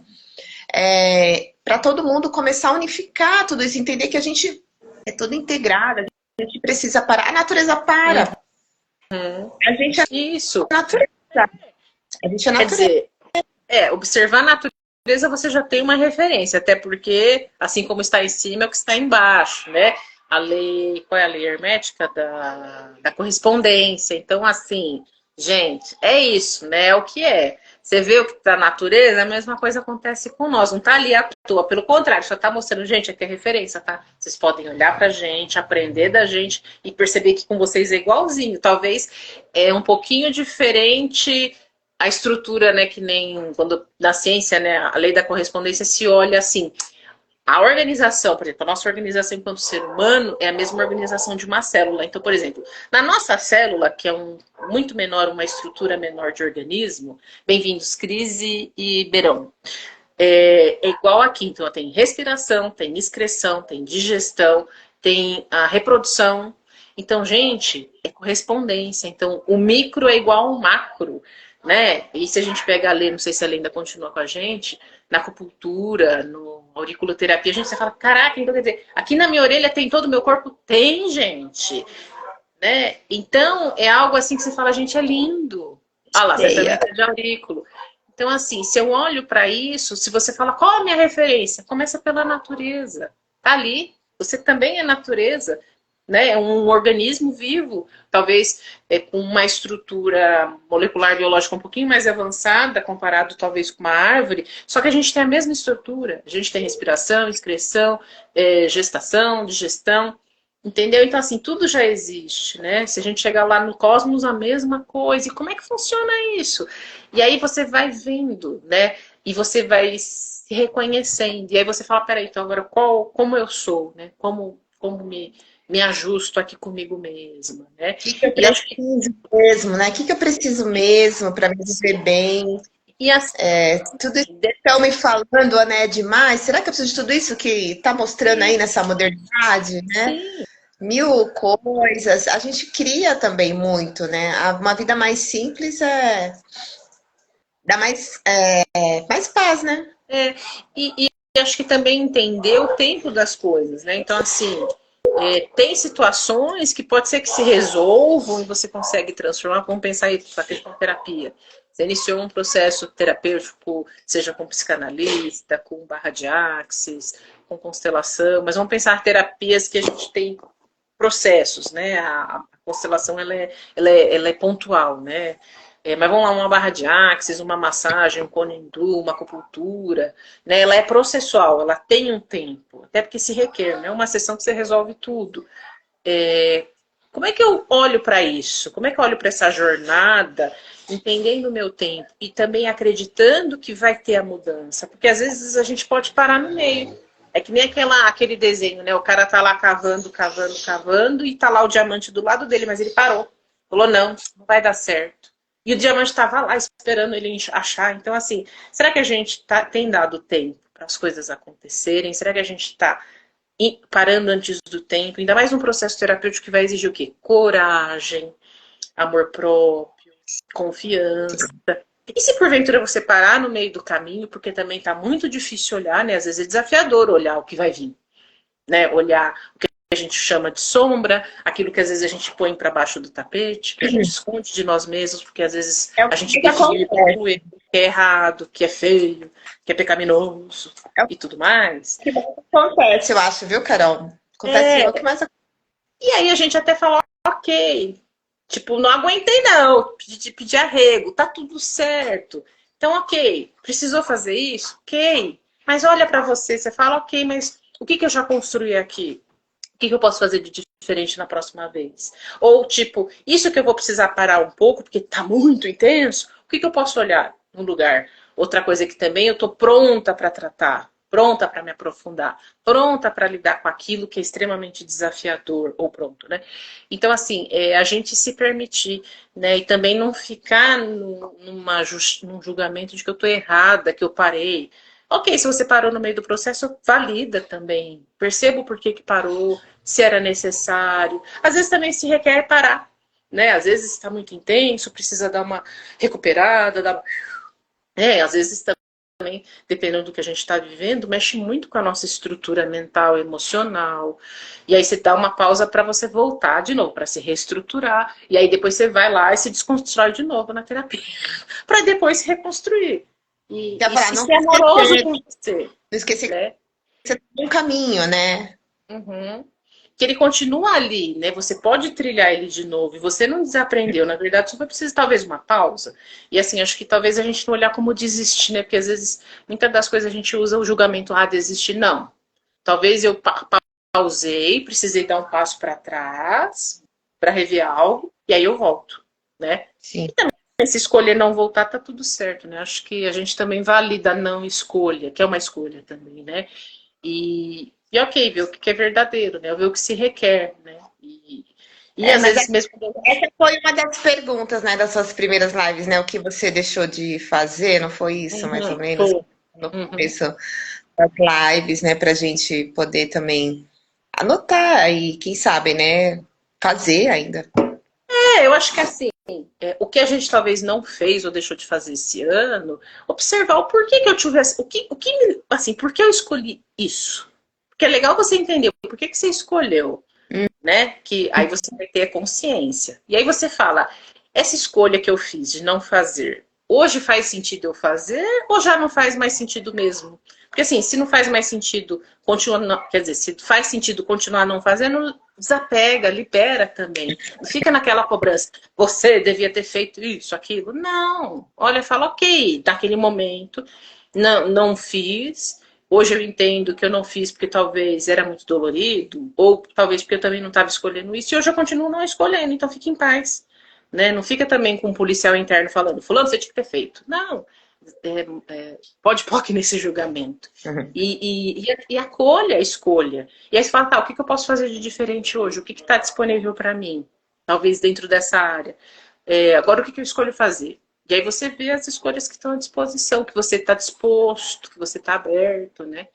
Para todo mundo começar a unificar tudo isso, entender que a gente é tudo integrado, a gente precisa parar. A natureza para. A gente é Isso. natureza. A gente é Quer natureza. dizer, observar a natureza você já tem uma referência, até porque, assim como está em cima, é o que está embaixo, né? A lei, qual é a lei hermética da correspondência? Então, assim, gente, é isso, né? É o que é. Você vê o que está na natureza, a mesma coisa acontece com nós. Não está ali à toa, pelo contrário, só está mostrando, gente, aqui é referência, tá? Vocês podem olhar pra gente, aprender da gente e perceber que com vocês é igualzinho. Talvez é um pouquinho diferente a estrutura, né, que nem quando na ciência, né, a lei da correspondência se olha assim, a organização, por exemplo, a nossa organização enquanto ser humano é a mesma organização de uma célula. Então, por exemplo, na nossa célula, que é muito menor, uma estrutura menor de organismo, bem-vindos Crise e Berão, é igual aqui. Então, tem respiração, tem excreção, tem digestão, tem a reprodução. Então, gente, é correspondência. Então, o micro é igual ao macro, né? E se a gente pega a Lê, não sei se ela ainda continua com a gente, na acupuntura, no auriculoterapia, a gente fala, caraca, então quer dizer, aqui na minha orelha tem todo o meu corpo? Tem, gente. Né? Então, é algo assim que você fala, gente, é lindo. Ah lá, você também é de aurículo. Então, assim, se eu olho para isso, se você fala, qual a minha referência? Começa pela natureza. Tá ali. Você também é natureza, né? É um organismo vivo, talvez com uma estrutura molecular biológica um pouquinho mais avançada, comparado talvez com uma árvore, só que a gente tem a mesma estrutura. A gente tem respiração, excreção, gestação, digestão. Entendeu? Então, assim, tudo já existe, né? Se a gente chegar lá no cosmos, a mesma coisa. E como é que funciona isso? E aí você vai vendo, né? E você vai se reconhecendo. E aí você fala, peraí, então agora como eu sou, né? Como me ajusto aqui comigo mesma, né? O que eu E acho que preciso mesmo, né? O que eu preciso mesmo para me viver bem? e assim, Tudo isso que estão me falando, né, é demais. Será que eu preciso de tudo isso que está mostrando aí nessa modernidade, né? sim, 1000 coisas. A gente cria também muito, né? Uma vida mais simples dá mais paz, né? e acho que também entender o tempo das coisas, né? Então, assim, tem situações que pode ser que se resolvam e você consegue transformar. Vamos pensar aí a questão da terapia. Você iniciou um processo terapêutico, seja com psicanalista, com barra de axis, com constelação, mas vamos pensar terapias que a gente tem processos, né? A constelação ela é pontual, né? Mas vamos lá, uma barra de axis, uma massagem, um cone hindu, uma acupuntura, né? Ela é processual, ela tem um tempo, até porque se requer, não é uma sessão que você resolve tudo. Como é que eu olho para isso? Como é que eu olho para essa jornada, entendendo o meu tempo e também acreditando que vai ter a mudança? Porque às vezes a gente pode parar no meio. É que nem aquele desenho, né? O cara tá lá cavando, cavando, cavando, e tá lá o diamante do lado dele, mas ele parou. Falou, não vai dar certo. E o diamante estava lá esperando ele achar. Então, assim, será que a gente tem dado tempo para as coisas acontecerem? Será que a gente está parando antes do tempo? Ainda mais um processo terapêutico que vai exigir o quê? Coragem, amor próprio, confiança. E se porventura você parar no meio do caminho, porque também está muito difícil olhar, né? Às vezes é desafiador olhar o que vai vir, né? Olhar o que a gente chama de sombra, aquilo que às vezes a gente põe para baixo do tapete, que a gente esconde de nós mesmos, porque às vezes É o a gente que define acontece. como erro, que é errado, que é feio, que é pecaminoso É o e tudo mais. que mais acontece, eu acho, viu, Carol? Acontece É, o que mais acontece. e aí a gente até fala, ok, tipo, não aguentei não, pedir arrego, tá tudo certo. Então, ok, precisou fazer isso? Ok. Mas olha para você, você fala, ok, mas o que eu já construí aqui? O que eu posso fazer de diferente na próxima vez? Ou, tipo, isso que eu vou precisar parar um pouco, porque tá muito intenso, o que eu posso olhar no lugar? Outra coisa que também eu tô pronta para tratar, pronta para me aprofundar, pronta para lidar com aquilo que é extremamente desafiador, ou pronto, né? Então, assim, a gente se permitir, né? E também não ficar num julgamento de que eu tô errada, que eu parei. Ok, se você parou no meio do processo, valida também. Perceba o porquê que parou, se era necessário. Às vezes também se requer parar, né? Às vezes está muito intenso, precisa dar uma recuperada, às vezes também, dependendo do que a gente está vivendo, mexe muito com a nossa estrutura mental, emocional. E aí você dá uma pausa para você voltar de novo, para se reestruturar. E aí depois você vai lá e se desconstrói de novo na terapia, para depois se reconstruir. Já E falar, se não ser amoroso esquecer, com você, não esquecer que né? você tem um caminho, né? Uhum. Que ele continua ali, né? Você pode trilhar ele de novo e você não desaprendeu. Na verdade, você vai precisar talvez uma pausa. E assim, acho que talvez a gente não olhar como desistir, né? Porque às vezes muitas das coisas a gente usa o julgamento, desistir. Não. Talvez eu pausei, precisei dar um passo para trás para rever algo e aí eu volto, né? Sim. Se escolher não voltar, tá tudo certo, né? Acho que a gente também valida a não escolha, que é uma escolha também, né? E ok, ver o que é verdadeiro, né? Ver o que se requer, né? E às Mas vezes mesmo. essa foi uma das perguntas, né, das suas primeiras lives, né? O que você deixou de fazer, não foi isso, mais ou Uhum, menos, pô, no uhum. começo das lives, né? Pra gente poder também anotar e, quem sabe, né, fazer ainda. Eu acho que assim, o que a gente talvez não fez ou deixou de fazer esse ano, observar o porquê que eu tivesse. Assim, por que eu escolhi isso? Porque é legal você entender por que você escolheu, né? Que aí você vai ter a consciência. E aí você fala, essa escolha que eu fiz de não fazer, hoje faz sentido eu fazer ou já não faz mais sentido mesmo? Porque assim, se não faz mais sentido continuar, quer dizer, se faz sentido continuar não fazendo, desapega, libera também. Não fica naquela cobrança, você devia ter feito isso, aquilo. Não, olha, fala, ok, naquele momento, não fiz. Hoje eu entendo que eu não fiz porque talvez era muito dolorido, ou talvez porque eu também não estava escolhendo isso, e hoje eu continuo não escolhendo, então fique em paz. Né? Não fica também com um policial interno falando, fulano, você tinha que ter feito. Não, pode POC nesse julgamento. Uhum. E acolha a escolha. E aí você fala, tá, o que eu posso fazer de diferente hoje? O que está disponível para mim? Talvez dentro dessa área. Agora, o que eu escolho fazer? E aí você vê as escolhas que estão à disposição, que você está disposto, que você está aberto, né?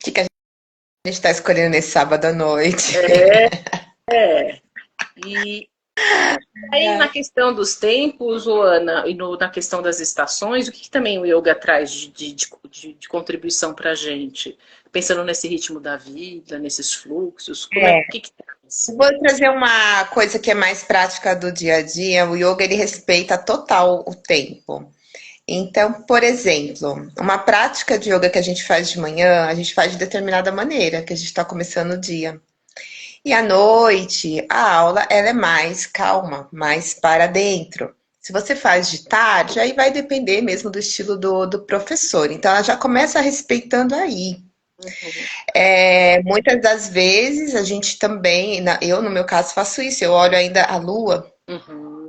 O que a gente está escolhendo nesse sábado à noite? E aí na questão dos tempos, Ana, e na questão das estações, o que também o yoga traz de contribuição para a gente? Pensando nesse ritmo da vida, nesses fluxos, o que traz? Vou trazer uma coisa que é mais prática do dia a dia. O yoga, ele respeita total o tempo. Então, por exemplo, uma prática de yoga que a gente faz de manhã, a gente faz de determinada maneira, que a gente está começando o dia. E à noite, a aula ela é mais calma, mais para dentro. Se você faz de tarde, aí vai depender mesmo do estilo do professor. Então, ela já começa respeitando aí. Uhum, Muitas das vezes a gente também, eu no meu caso faço isso, eu olho ainda a lua. uhum,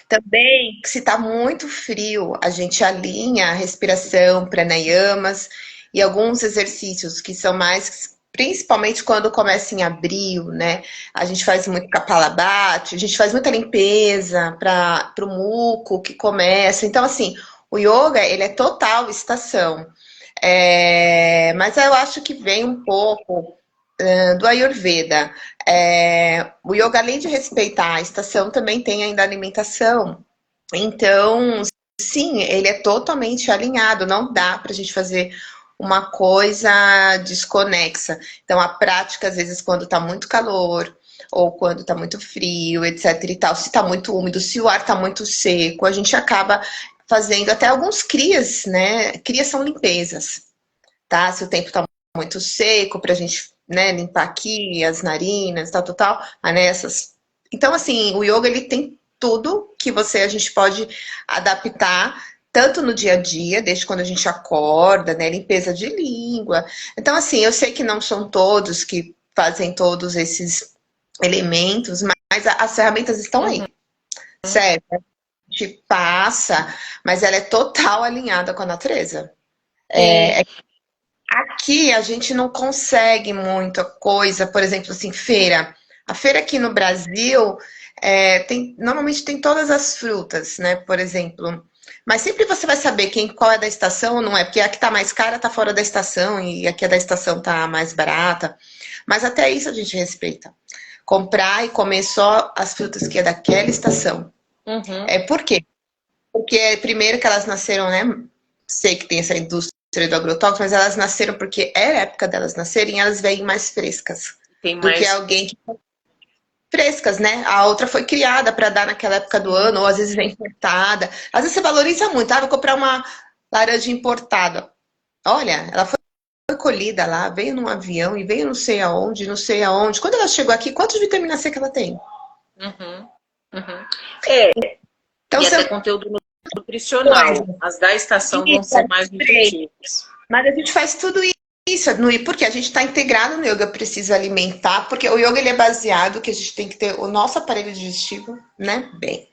Também, se está muito frio, a gente alinha a respiração, pranayamas, e alguns exercícios que são mais, principalmente quando começa em abril, né? A gente faz muito Kapalabhati, a gente faz muita limpeza para o muco que começa. Então, assim, o yoga, ele é total estação. Mas eu acho que vem um pouco do Ayurveda. O yoga, além de respeitar a estação, também tem ainda a alimentação. Então, sim, ele é totalmente alinhado. Não dá para a gente fazer uma coisa desconexa. Então, a prática, às vezes, quando está muito calor ou quando está muito frio, etc e tal, se está muito úmido, se o ar está muito seco, a gente acaba fazendo até alguns crias, né? Crias são limpezas, tá? Se o tempo está muito seco, para a gente, né, limpar aqui as narinas, tal, tal, tal, né, essas. Então, assim, o yoga, ele tem tudo que a gente pode adaptar, tanto no dia a dia, desde quando a gente acorda, né, limpeza de língua. Então, assim, eu sei que não são todos que fazem todos esses elementos, mas as ferramentas estão aí, certo? A gente passa, mas ela é total alinhada com a natureza. Sim. Aqui a gente não consegue muita coisa, por exemplo, assim, feira. A feira aqui no Brasil normalmente tem todas as frutas, né? Por exemplo. Mas sempre você vai saber qual é da estação ou não é, porque a que tá mais cara tá fora da estação e a que é da estação tá mais barata. Mas até isso a gente respeita. Comprar e comer só as frutas que é daquela estação. Uhum. Por quê? Porque primeiro que elas nasceram, né? Sei que tem essa indústria do agrotóxico, mas elas nasceram porque era a época delas nascerem, elas vêm mais frescas Tem do que mais. alguém que frescas, né? A outra foi criada para dar naquela época do ano, ou às vezes vem importada. Às vezes você valoriza muito, vou comprar uma laranja importada. Olha, ela foi colhida lá, veio num avião e veio não sei aonde, não sei aonde. Quando ela chegou aqui, quantos vitamina C que ela tem? Uhum. Uhum. É, Então e até são conteúdo coisas. nutricional. As da estação vão ser mais nutritivas. Mas a gente faz tudo isso, porque a gente está integrado no yoga, precisa alimentar, porque o yoga ele é baseado que a gente tem que ter o nosso aparelho digestivo, né, bem.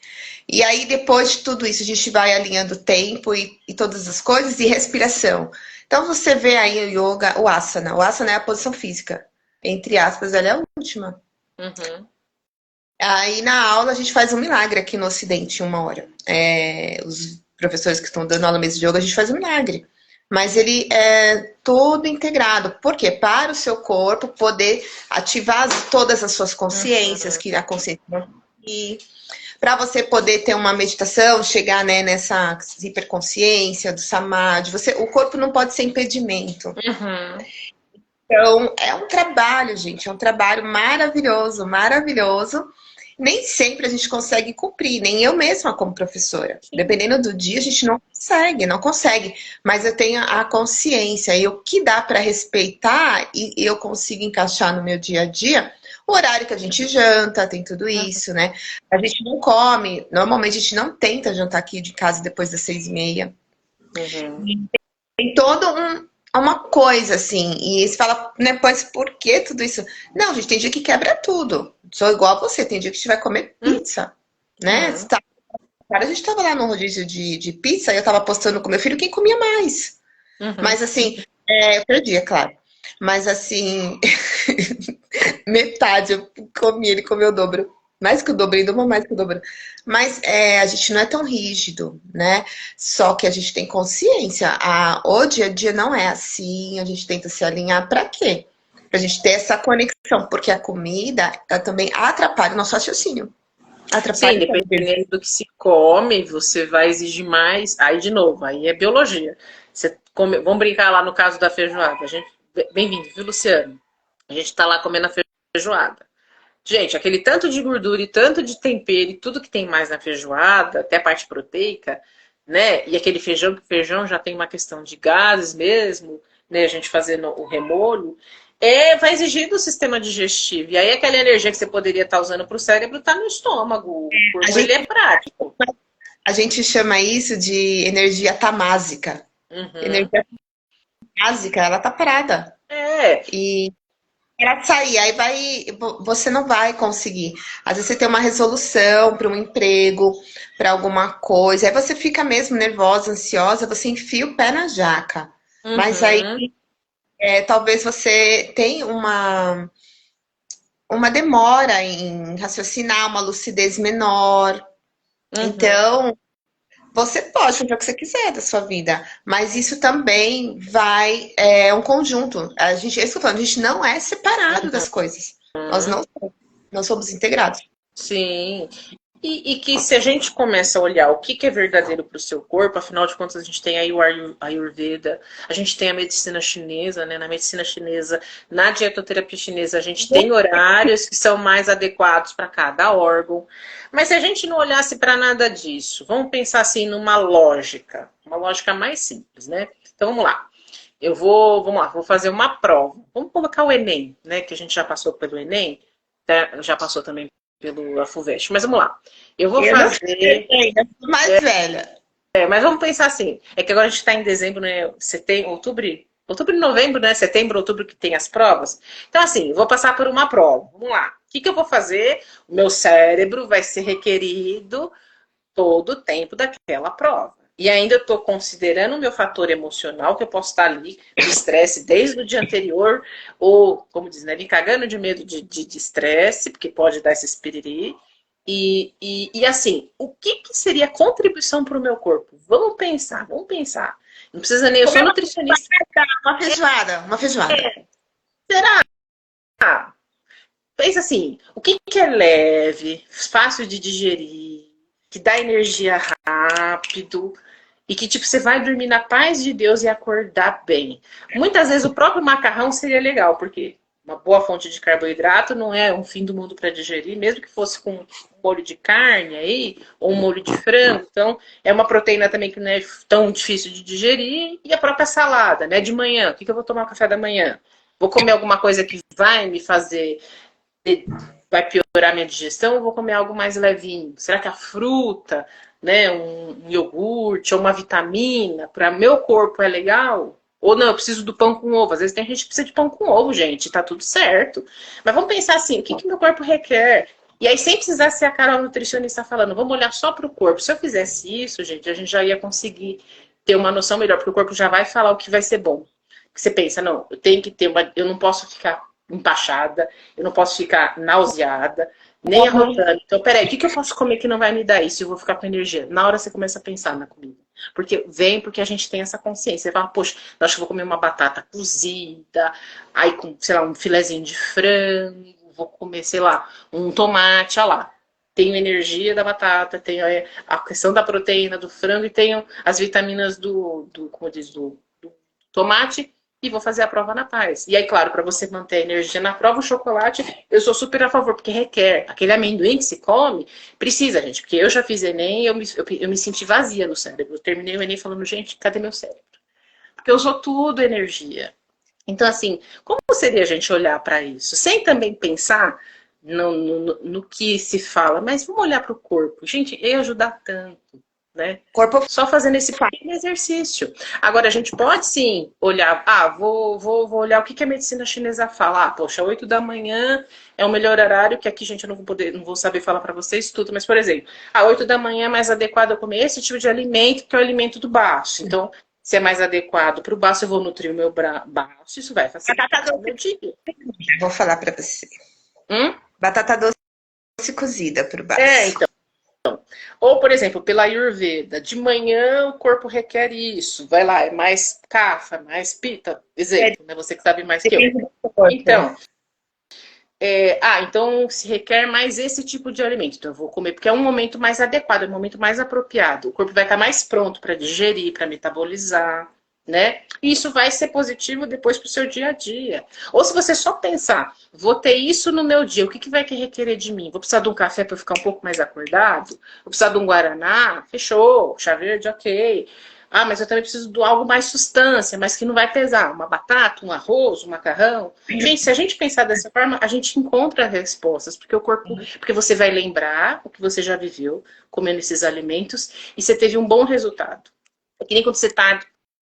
E aí depois de tudo isso a gente vai alinhando o tempo e todas as coisas e respiração. Então você vê aí o yoga, o asana é a posição física, entre aspas, ela é a última. Uhum. Aí na aula a gente faz um milagre aqui no Ocidente, 1 hora. Os professores que estão dando aula mesmo de yoga, a gente faz um milagre. Mas ele é todo integrado. Por quê? Para o seu corpo poder ativar todas as suas consciências, Uhum. que a consciência não e para você poder ter uma meditação, chegar, né, nessa hiperconsciência do samadhi, o corpo não pode ser impedimento. Uhum. Então, é um trabalho, gente, é um trabalho maravilhoso, maravilhoso. Nem sempre a gente consegue cumprir, nem eu mesma como professora. Dependendo do dia, a gente não consegue, não consegue. Mas eu tenho a consciência e o que dá para respeitar e eu consigo encaixar no meu dia a dia, o horário que a gente janta, tem tudo isso, né? A gente não come, normalmente a gente não tenta jantar aqui de casa depois das 6h30. Uhum. Tem todo uma coisa, assim, e você fala, né, mas por que tudo isso? Não, gente, tem dia que quebra tudo. Sou igual a você, tem dia que a gente vai comer pizza, né? Uhum. Cara, a gente tava lá no rodízio de pizza e eu tava postando com meu filho quem comia mais. Uhum. Mas assim, eu perdi, é claro. Mas assim, metade eu comi, ele comeu o dobro. Mais que o dobro, ainda mais que o dobro. Mas a gente não é tão rígido, né? Só que a gente tem consciência. O dia a dia não é assim, a gente tenta se alinhar para quê? Pra gente ter essa conexão, porque a comida ela também atrapalha o nosso raciocínio. Sim, Atrapalha o dependendo do que se come, você vai exigir mais. Aí, de novo, aí é biologia. Você come... Vamos brincar lá no caso da feijoada. Bem-vindo, viu, Luciano? A gente tá lá comendo a feijoada. Gente, aquele tanto de gordura e tanto de tempero e tudo que tem mais na feijoada, até a parte proteica, né? E aquele feijão, que o feijão já tem uma questão de gases mesmo, né? A gente fazendo o remolho, vai exigir do sistema digestivo. E aí aquela energia que você poderia estar usando para o cérebro está no estômago. O A corpo, ele é gente, prático. a gente chama isso de energia tamásica. Uhum. Energia tamásica, ela tá parada. É, E ela sair, aí você não vai conseguir. Às vezes você tem uma resolução para um emprego, para alguma coisa, aí você fica mesmo nervosa, ansiosa, você enfia o pé na jaca. Mas aí Uhum, talvez você tenha uma demora em raciocinar, uma lucidez menor. uhum. Então, você pode fazer o que você quiser da sua vida, mas isso também é um conjunto. É isso que eu tô falando, a gente não é separado das coisas. Nós não somos integrados. Sim. E que se a gente começa a olhar o que é verdadeiro para o seu corpo, afinal de contas a gente tem aí o Ayurveda, a gente tem a medicina chinesa, né? Na medicina chinesa, na dietoterapia chinesa, a gente tem horários que são mais adequados para cada órgão. Mas se a gente não olhasse para nada disso, vamos pensar assim numa lógica, uma lógica mais simples, né? Então vamos lá. Vamos lá, vou fazer uma prova. Vamos colocar o Enem, né? Que a gente já passou pelo Enem, tá? Já passou também pelo FUVEST. Mas vamos lá. Eu vou Eu não sei fazer. ainda, sou mais velha. Mas vamos pensar assim. É que agora a gente está em dezembro, né? Setembro, outubro. Outubro e novembro, né? Setembro, outubro que tem as provas. Então, assim, eu vou passar por uma prova. Vamos lá. O que eu vou fazer? O meu cérebro vai ser requerido todo o tempo daquela prova. E ainda eu estou considerando o meu fator emocional, que eu posso estar ali de estresse desde o dia anterior, ou, como diz, né, me cagando de medo de estresse, porque pode dar esse espiriri. E assim, o que seria a contribuição para o meu corpo? Vamos pensar, vamos pensar. Não precisa nem, eu sou Comer nutricionista. uma feijoada. Será? Pensa assim, o que é leve, fácil de digerir, que dá energia rápido e que tipo você vai dormir na paz de Deus e acordar bem. Muitas vezes o próprio macarrão seria legal, porque uma boa fonte de carboidrato não é um fim do mundo para digerir, mesmo que fosse com um molho de carne aí ou um molho de frango. Então, é uma proteína também que não é tão difícil de digerir e a própria salada, né? De manhã, o que eu vou tomar no café da manhã? Vou comer alguma coisa que vai me fazer vai piorar minha digestão, eu vou comer algo mais levinho. Será que a fruta, né, um iogurte ou uma vitamina para meu corpo é legal? Ou não, eu preciso do pão com ovo. Às vezes tem gente que precisa de pão com ovo, gente, tá tudo certo. Mas vamos pensar assim, o que meu corpo requer? E aí, sem precisar ser a Carol nutricionista falando, vamos olhar só para o corpo. Se eu fizesse isso, gente, a gente já ia conseguir ter uma noção melhor, porque o corpo já vai falar o que vai ser bom. Que você pensa, não, eu tenho que ter uma. Eu não posso ficar empachada, eu não posso ficar nauseada, nem arrotando. Então, peraí, o que eu posso comer que não vai me dar isso? Eu vou ficar com energia. Na hora você começa a pensar na comida. Porque a gente tem essa consciência. Você fala, poxa, eu acho que eu vou comer uma batata cozida, aí com, sei lá, um filezinho de frango, vou comer, sei lá, um tomate, olha lá. Tenho energia da batata, tenho a questão da proteína do frango e tenho as vitaminas como diz, do tomate e vou fazer a prova na paz. E aí, claro, para você manter a energia na prova, o chocolate, eu sou super a favor, porque requer. Aquele amendoim que se come, precisa, gente. Porque eu já fiz Enem e eu me senti vazia no cérebro. Eu terminei o Enem falando, gente, cadê meu cérebro? Porque eu sou tudo energia. Então, assim, como seria a gente olhar para isso? Sem também pensar no que se fala, mas vamos olhar para o corpo. Gente, ia ajudar tanto, né? Corpo Só fazendo esse pequeno exercício. Agora, a gente pode sim olhar, vou olhar o que a medicina chinesa fala. Ah, poxa, 8 da manhã é o melhor horário, que aqui, gente, eu não vou saber falar para vocês tudo, mas, por exemplo, 8 da manhã é mais adequado eu comer esse tipo de alimento, que é o alimento do baço. Então, se é mais adequado para o baço, eu vou nutrir o meu baço, isso vai facilitar batata o meu dia. doce, vou falar pra você. Hum? Batata doce cozida pro É, baço. então. Ou, por exemplo, pela Ayurveda, de manhã o corpo requer isso. Vai lá, é mais cafa, mais pita. Exemplo, né? Você que sabe mais que eu. Depende do corpo. Então, então se requer mais esse tipo de alimento. Então, eu vou comer, porque é um momento mais adequado, é um momento mais apropriado. O corpo vai estar mais pronto para digerir, para metabolizar, né? E isso vai ser positivo depois para o seu dia a dia. Ou se você só pensar, vou ter isso no meu dia, o que vai requerer de mim? Vou precisar de um café para eu ficar um pouco mais acordado? Vou precisar de um guaraná? Fechou. Chá verde, ok. Ah, mas eu também preciso de algo mais substância, mas que não vai pesar. Uma batata, um arroz, um macarrão. Gente, se a gente pensar dessa forma, a gente encontra respostas, porque o corpo, porque você vai lembrar o que você já viveu comendo esses alimentos e você teve um bom resultado. É que nem quando você está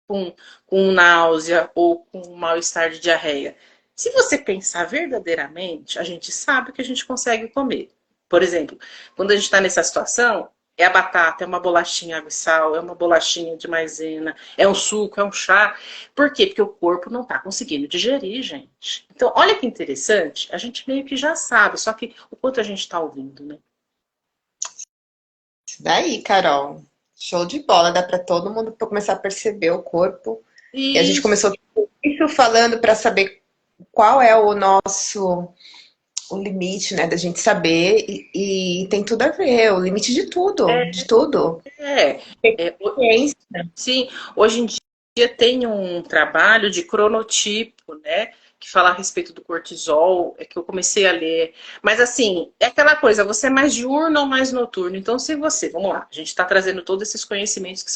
com náusea ou com um mal-estar de diarreia. Se você pensar verdadeiramente, a gente sabe o que a gente consegue comer. Por exemplo, quando a gente está nessa situação, É a batata, é uma bolachinha água e sal, é uma bolachinha de maisena, é um suco, é um chá. Por quê? Porque o corpo não está conseguindo digerir, gente. Então, olha que interessante, a gente meio que já sabe, só que o quanto a gente está ouvindo, né? Isso daí, Carol. Show de bola. Dá para todo mundo começar a perceber o corpo. E a gente Isso. começou isso falando para saber qual é o nosso o limite, né, da gente saber e tem tudo a ver, o limite de tudo, de tudo. É, é, Ciência. sim, hoje em dia tem um trabalho de cronotipo, né? Que fala a respeito do cortisol, é que eu comecei a ler. Mas assim, é aquela coisa, você é mais diurno ou mais noturno? Então, se você, vamos lá, a gente está trazendo todos esses conhecimentos que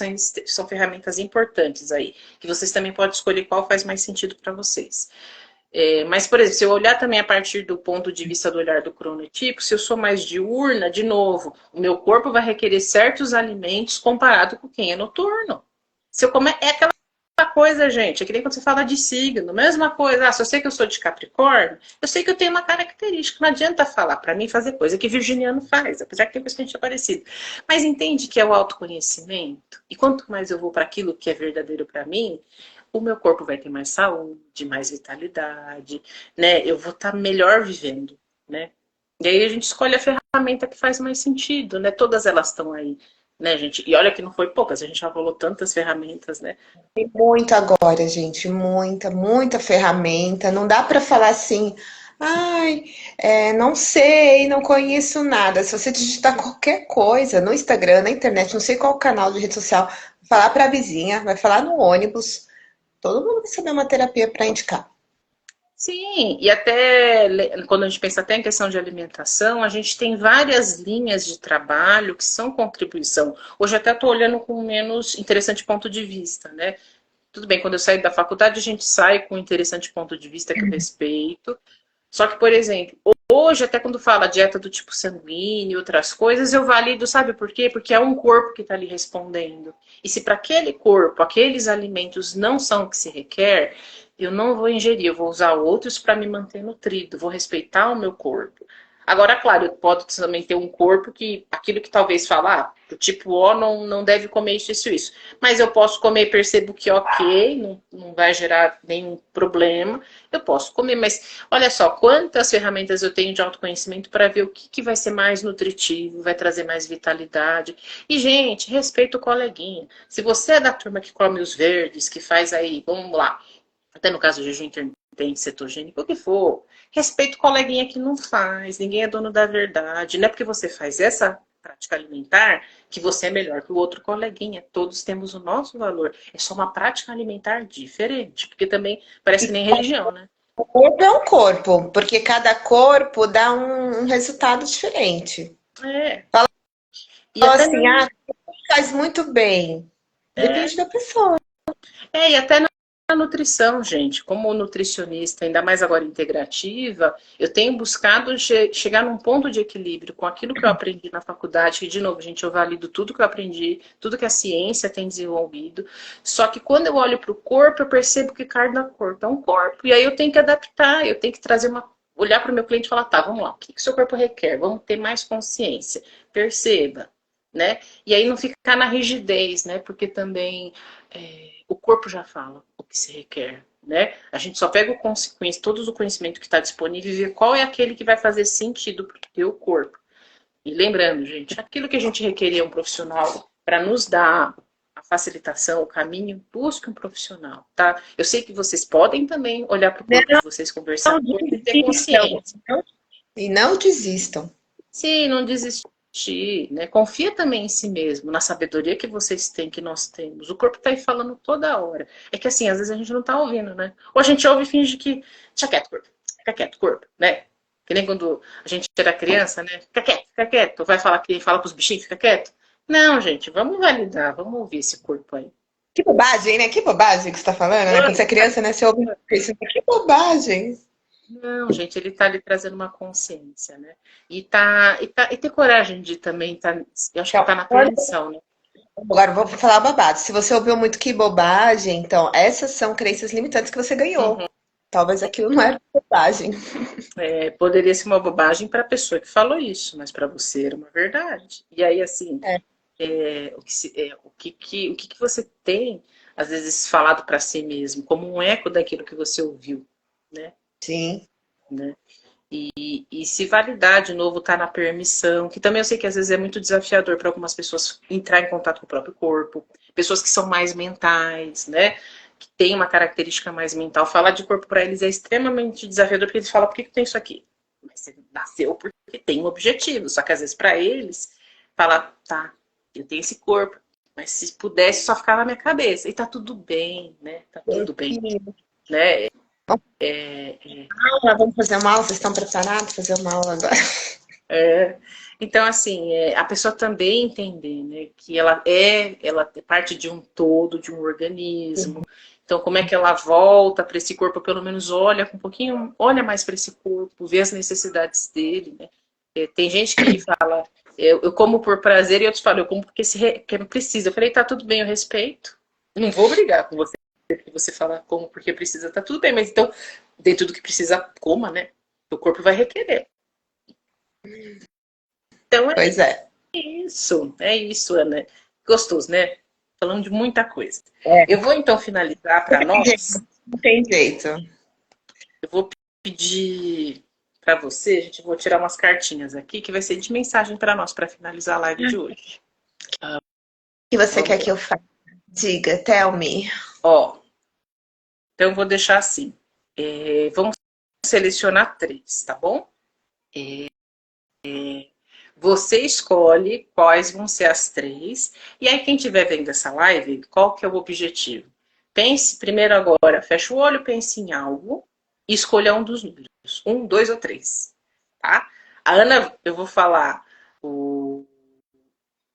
são ferramentas importantes aí, que vocês também podem escolher qual faz mais sentido para vocês. Mas, por exemplo, se eu olhar também a partir do ponto de vista do olhar do cronotipo, se eu sou mais diurna, de novo, o meu corpo vai requerer certos alimentos comparado com quem é noturno. Se eu comer, é aquela coisa, gente, é que nem quando você fala de signo, mesma coisa. Se eu sei que eu sou de Capricórnio, eu sei que eu tenho uma característica. Não adianta falar para mim fazer coisa que virginiano faz, apesar que tem coisa que a gente é parecido. Mas entende que é o autoconhecimento? E quanto mais eu vou para aquilo que é verdadeiro para mim, o meu corpo vai ter mais saúde, mais vitalidade, né? Eu vou estar melhor vivendo, né? E aí a gente escolhe a ferramenta que faz mais sentido, né? Todas elas estão aí, né, gente? E olha que não foi poucas, a gente já falou tantas ferramentas, né? Tem muito agora, gente, muita, muita ferramenta. Não dá para falar assim, ai, não sei, não conheço nada. Se você digitar qualquer coisa no Instagram, na internet, não sei qual canal de rede social, falar para a vizinha, vai falar no ônibus, todo mundo vai saber uma terapia para indicar. Sim, e até quando a gente pensa até em questão de alimentação, a gente tem várias linhas de trabalho que são contribuição. Hoje até estou olhando com um menos interessante ponto de vista, né? Tudo bem, quando eu saí da faculdade, a gente sai com um interessante ponto de vista que eu respeito. Só que, por exemplo, hoje, até quando fala dieta do tipo sanguíneo e outras coisas, eu valido, sabe por quê? Porque é um corpo que está ali respondendo. E se para aquele corpo, aqueles alimentos não são o que se requer, eu não vou ingerir, eu vou usar outros para me manter nutrido, vou respeitar o meu corpo. Agora, claro, eu posso também ter um corpo que aquilo que talvez falar, o tipo O não deve comer isso. Mas eu posso comer, percebo que ok, não vai gerar nenhum problema. Eu posso comer, mas olha só, quantas ferramentas eu tenho de autoconhecimento para ver o que vai ser mais nutritivo, vai trazer mais vitalidade. E, gente, respeita o coleguinha. Se você é da turma que come os verdes, que faz aí, vamos lá, até no caso do jejum intermitente, cetogênico, o que for, respeita o coleguinha que não faz, ninguém é dono da verdade. Não é porque você faz essa prática alimentar que você é melhor que o outro coleguinha. Todos temos o nosso valor. É só uma prática alimentar diferente, porque também parece que nem religião, né? O corpo é um corpo, porque cada corpo dá um resultado diferente. É. E Fala até assim, faz muito bem. é, Depende da pessoa. e até na nutrição, gente, como nutricionista, ainda mais agora integrativa, eu tenho buscado chegar num ponto de equilíbrio com aquilo que eu aprendi na faculdade, que, de novo, gente, eu valido tudo que eu aprendi, tudo que a ciência tem desenvolvido. Só que quando eu olho para o corpo, eu percebo que cada corpo é um corpo. E aí eu tenho que adaptar, eu tenho que trazer uma. Olhar para o meu cliente e falar, tá, vamos lá, o que o seu corpo requer? Vamos ter mais consciência. Perceba, né? E aí não ficar na rigidez, né? Porque também o corpo já fala o que se requer, né? A gente só pega todo o conhecimento que está disponível e vê qual é aquele que vai fazer sentido para o teu corpo. E lembrando, gente, aquilo que a gente requeria um profissional para nos dar a facilitação, o caminho, busque um profissional, tá? Eu sei que vocês podem também olhar para o corpo de vocês, conversar Não com ele e ter desistam. consciência. E não desistam. Sim, não desistir, né? Confia também em si mesmo, na sabedoria que vocês têm, que nós temos. O corpo tá aí falando toda hora. É que assim, às vezes a gente não tá ouvindo, né? Ou a gente ouve e finge que fica quieto, corpo, né? Que nem quando a gente era criança, né? Fica quieto. Vai falar que fala pros bichinhos, fica quieto. Não, gente, vamos validar, vamos ouvir esse corpo aí. Que bobagem, né? Que bobagem que você tá falando, né? Quando você é criança, né? Você ouve isso. Que bobagem. Não, gente, ele tá ali trazendo uma consciência, né? E ter coragem de também eu acho que Então, tá na permissão, né? agora eu vou falar babado. Se você ouviu muito que bobagem, então essas são crenças limitantes que você ganhou. Uhum. Talvez aquilo não era bobagem. Poderia ser uma bobagem para a pessoa que falou isso, mas para você era uma verdade. E aí, assim, É, o que que você tem, às vezes, falado para si mesmo, como um eco daquilo que você ouviu, né? sim. né? E se validar de novo, tá na permissão, que também eu sei que às vezes é muito desafiador para algumas pessoas entrar em contato com o próprio corpo, pessoas que são mais mentais, né? Que tem uma característica mais mental. Falar de corpo para eles é extremamente desafiador, porque eles falam, por que que tem isso aqui? Mas você nasceu porque tem um objetivo. Só que às vezes para eles, falar, tá, eu tenho esse corpo, mas se pudesse só ficar na minha cabeça. E tá tudo bem, né? Tá tudo bem, né? Vamos fazer uma aula? Vocês estão preparados para fazer uma aula agora? É, então, assim, a pessoa também entender, né, que ela é parte de um todo, de um organismo. Então, como é que ela volta para esse corpo? Pelo menos olha com um pouquinho, olha mais para esse corpo, vê as necessidades dele, né? Tem gente que fala, eu como por prazer, e outros falam, eu como porque precisa. Eu falei, tá tudo bem, eu respeito. Eu não vou brigar com você, porque você fala como porque precisa, tá tudo bem, mas então, dentro do que precisa, coma, né? O corpo vai requerer. Então, Pois é. é isso, Ana. Gostoso, né? Falando de muita coisa. É. Eu vou então finalizar para nós. Não tem jeito. Eu vou pedir para você, gente, eu vou tirar umas cartinhas aqui que vai ser de mensagem para nós para finalizar a live de hoje. O que você quer Vamos que lá. eu faça? Diga, tell me. Ó, então eu vou deixar assim. Vamos selecionar 3, tá bom? Você escolhe quais vão ser as 3. E aí, quem estiver vendo essa live, qual que é o objetivo? Pense primeiro agora, fecha o olho, pense em algo e escolha um dos números. 1, 2 ou 3. Tá? A Ana, eu vou falar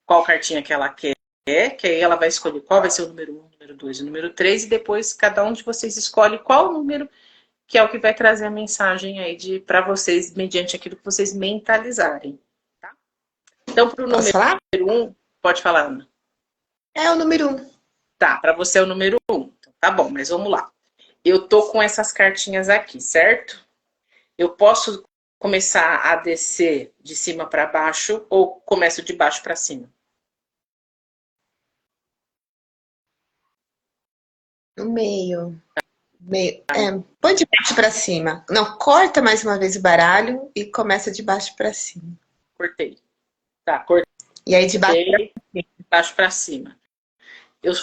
qual cartinha que ela quer, que aí ela vai escolher qual vai ser o número 1, o número 2 e o número 3. E depois cada um de vocês escolhe qual número que é o que vai trazer a mensagem aí para vocês, mediante aquilo que vocês mentalizarem. Tá? Então, para o Posso número falar? 1, pode falar, Ana. É o número 1. Tá, para você é o número 1. Então, tá bom, mas vamos lá. Eu tô com essas cartinhas aqui, certo? Eu posso começar a descer de cima para baixo ou começo de baixo para cima? No meio. Meio. Põe de baixo para cima. Não, corta mais uma vez o baralho e começa de baixo para cima. Cortei. Tá, cortei E aí de baixo pra... de baixo para cima. Eu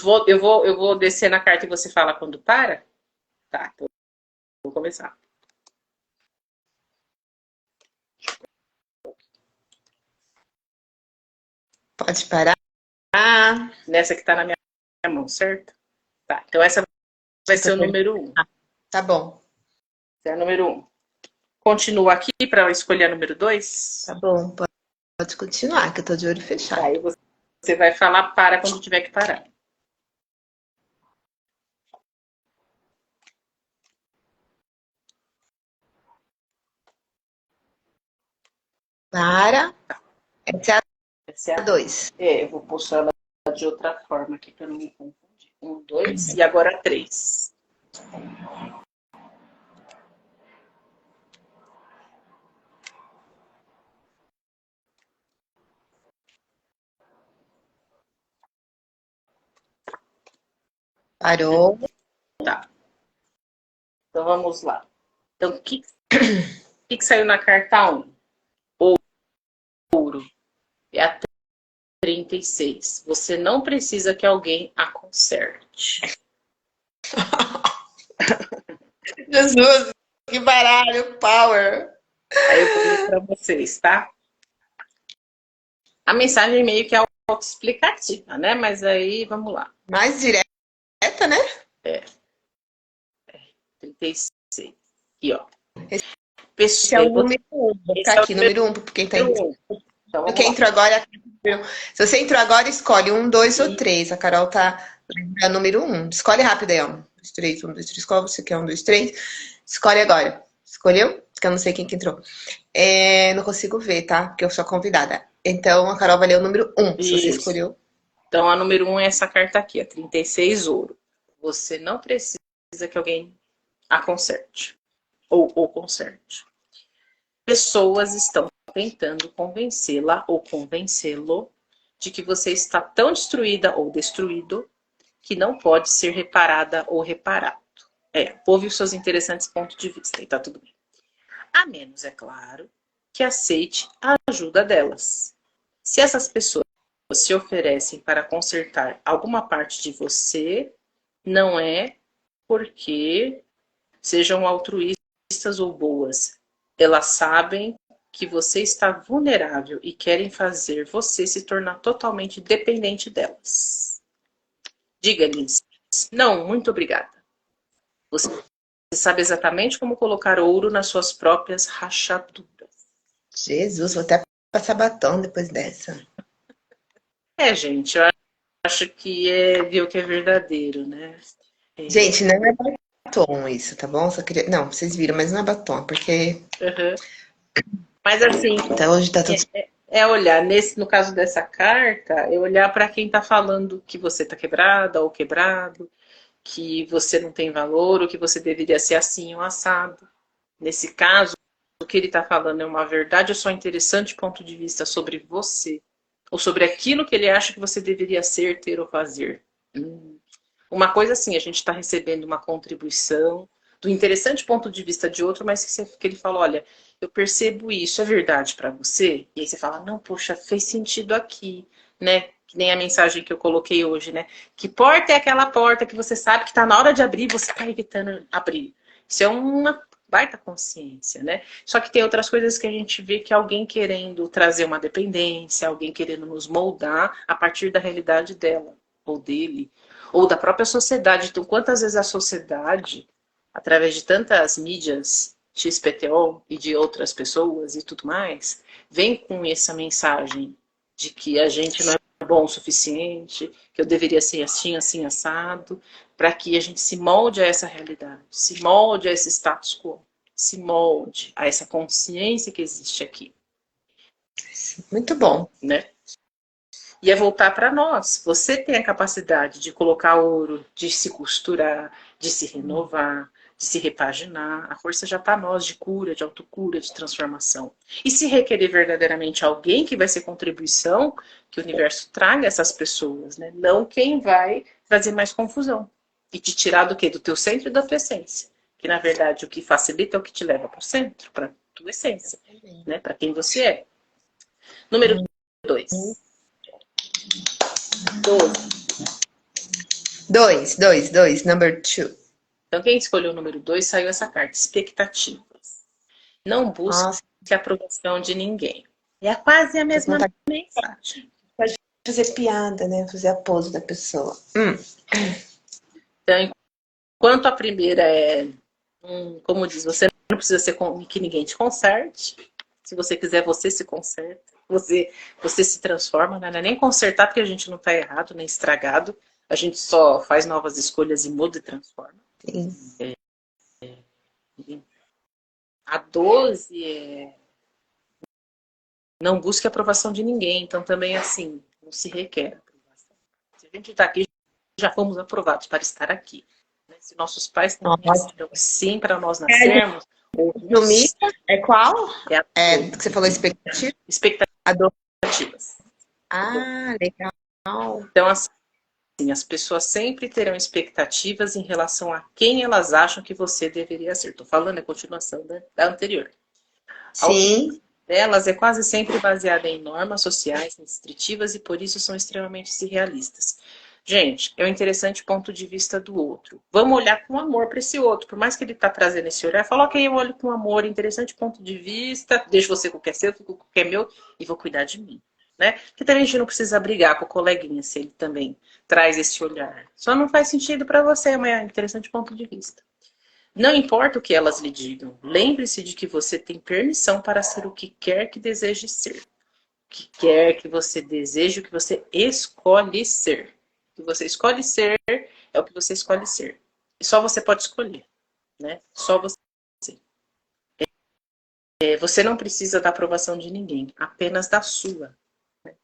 vou descer na carta e você fala quando para? Tá, então vou começar. Pode parar. Nessa que tá na minha mão, certo? Tá, então essa vai ser o número 1. Tá bom. Esse é o número 1. Continua aqui para escolher o número 2. Tá bom. Pode continuar, que eu tô de olho fechado. Aí você vai falar para quando tiver que parar. Para. Essa Essa é é a 2. eu vou puxar ela de outra forma aqui para não me confundir. 1, 2 e agora 3. Parou. Tá. Então vamos lá. Então, o que saiu na carta 1? Ouro. É a 36. Você não precisa que alguém a conserte. Jesus, que baralho, power. Aí eu vou ler para vocês, tá? A mensagem meio que é autoexplicativa, né? Mas aí, vamos lá. Mais direta, né? 36. Aqui, ó. Esse é o número 1. Vou ficar aqui, número 1, porque quem tá entrando. Então, Quem entrou agora é número 1. Se você entrou agora, escolhe 1, 2 ou 3. A Carol tá é número 1. Escolhe rápido aí, ó. 1, 2, 3, 1, 2, 3. Qual você quer? 1, 2, 3. Escolhe agora. Escolheu? Porque eu não sei quem que entrou. Não consigo ver, tá? Porque eu sou a convidada. Então, a Carol vai ler o número 1, se você Isso. escolheu. Então, a número 1 é essa carta aqui, a 36 ouro. Você não precisa que alguém a conserte. Ou o conserte. Pessoas estão tentando convencê-la ou convencê-lo de que você está tão destruída ou destruído que não pode ser reparada ou reparado. Houve os seus interessantes pontos de vista e tá tudo bem. A menos, é claro, que aceite a ajuda delas. Se essas pessoas se oferecem para consertar alguma parte de você, não é porque sejam altruístas ou boas. Elas sabem que você está vulnerável e querem fazer você se tornar totalmente dependente delas. Diga-lhes, não, muito obrigada. Você sabe exatamente como colocar ouro nas suas próprias rachaduras. Jesus, vou até passar batom depois dessa. Gente, eu acho que viu que é verdadeiro, né? Gente, não é batom isso, tá bom? Só queria... Não, vocês viram, mas não é batom, porque... Uhum. Mas assim, Então hoje tá tudo... olhar, no caso dessa carta, é olhar para quem está falando que você está quebrada ou quebrado, que você não tem valor, ou que você deveria ser assim ou assado. Nesse caso, o que ele está falando é uma verdade ou só interessante ponto de vista sobre você, ou sobre aquilo que ele acha que você deveria ser, ter ou fazer. Uma coisa assim, a gente está recebendo uma contribuição do interessante ponto de vista de outro, mas que ele fala, olha, eu percebo isso, é verdade para você? E aí você fala, não, poxa, fez sentido aqui, né? Que nem a mensagem que eu coloquei hoje, né? Que porta é aquela porta que você sabe que está na hora de abrir e você está evitando abrir. Isso é uma baita consciência, né? Só que tem outras coisas que a gente vê que alguém querendo trazer uma dependência, alguém querendo nos moldar a partir da realidade dela ou dele, ou da própria sociedade. Então, quantas vezes a sociedade, através de tantas mídias XPTO e de outras pessoas e tudo mais, vem com essa mensagem de que a gente não é bom o suficiente, que eu deveria ser assim, assim, assado, para que a gente se molde a essa realidade, se molde a esse status quo, se molde a essa consciência que existe aqui. Muito bom. Né? E é voltar para nós. Você tem a capacidade de colocar ouro, de se costurar, de se renovar, de se repaginar. A força já está nós, de cura, de autocura, de transformação. E se requerer verdadeiramente alguém que vai ser contribuição, que o universo traga essas pessoas, né? Não quem vai trazer mais confusão. E te tirar do quê? Do teu centro e da tua essência. Que, na verdade, o que facilita é o que te leva para o centro, para a tua essência, né? Para quem você é. Número 2. 2, number 2. Então, quem escolheu o número 2, saiu essa carta, expectativas. Não busque Nossa, a aprovação de ninguém. É quase a tô com mesma vontade mensagem. de fazer piada, né? Fazer a pose da pessoa. Então, enquanto a primeira é, como diz, você não precisa ser que ninguém te conserte. Se você quiser, você se conserta. Você se transforma, né? Não é nem consertar porque a gente não está errado, nem estragado. A gente só faz novas escolhas e muda e transforma. Sim. A 12 é não busque a aprovação de ninguém. Então, também, assim, não se requer aprovação. Se a gente está aqui, já fomos aprovados para estar aqui. Se nossos pais também disseram sim para nós nascermos... Resumida é qual? É que você falou expectativa? Expectativas. Ah, legal. Então, assim, as pessoas sempre terão expectativas em relação a quem elas acham que você deveria ser. Estou falando a continuação da anterior. Sim. Delas é quase sempre baseada em normas sociais restritivas e por isso são extremamente irrealistas. Gente, é um interessante ponto de vista do outro. Vamos olhar com amor para esse outro. Por mais que ele está trazendo esse olhar, fala, ok, eu olho com amor, interessante ponto de vista, deixo você com o que é seu, fico com o que é meu e vou cuidar de mim. Né? Porque também a gente não precisa brigar com o coleguinha se ele também traz esse olhar. Só não faz sentido para você, mas é um interessante ponto de vista. Não importa o que elas lhe digam, lembre-se de que você tem permissão para ser o que quer que deseje ser. O que quer que você deseje, o que você escolhe ser. O que você escolhe ser é o que você escolhe ser. E só você pode escolher. Né? Só você. Você não precisa da aprovação de ninguém, apenas da sua. Né?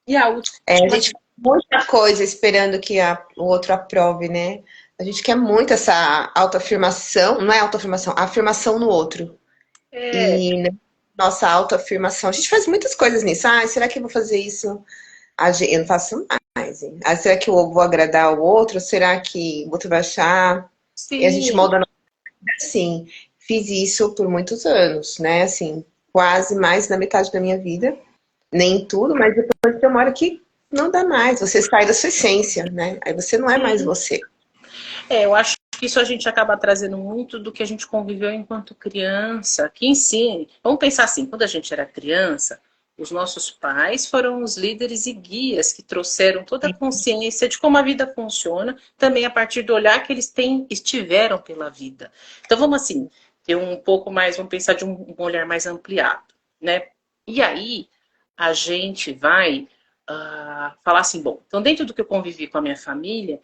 E a última. A gente muita coisa esperando que o outro aprove, né? A gente quer muito essa autoafirmação, não é autoafirmação, a afirmação no outro. É, E né, nossa autoafirmação, a gente faz muitas coisas nisso. Ah, será que eu vou fazer isso? Eu não faço mais. Hein? Ah, será que eu vou agradar o outro? Será que o outro vai achar? E a gente sim. molda assim. Fiz isso por muitos anos, né? Assim, quase mais da metade da minha vida. Nem tudo, mas depois tem uma hora que não dá mais. Você sai da sua essência, né? Aí você não é mais Sim. você. Eu acho que isso a gente acaba trazendo muito do que a gente conviveu enquanto criança, que ensine. Vamos pensar assim, quando a gente era criança, os nossos pais foram os líderes e guias que trouxeram toda a consciência de como a vida funciona, também a partir do olhar que eles estiveram pela vida. Então vamos assim, ter um pouco mais, vamos pensar de um olhar mais ampliado, né? E aí a gente vai falar assim, bom, então dentro do que eu convivi com a minha família,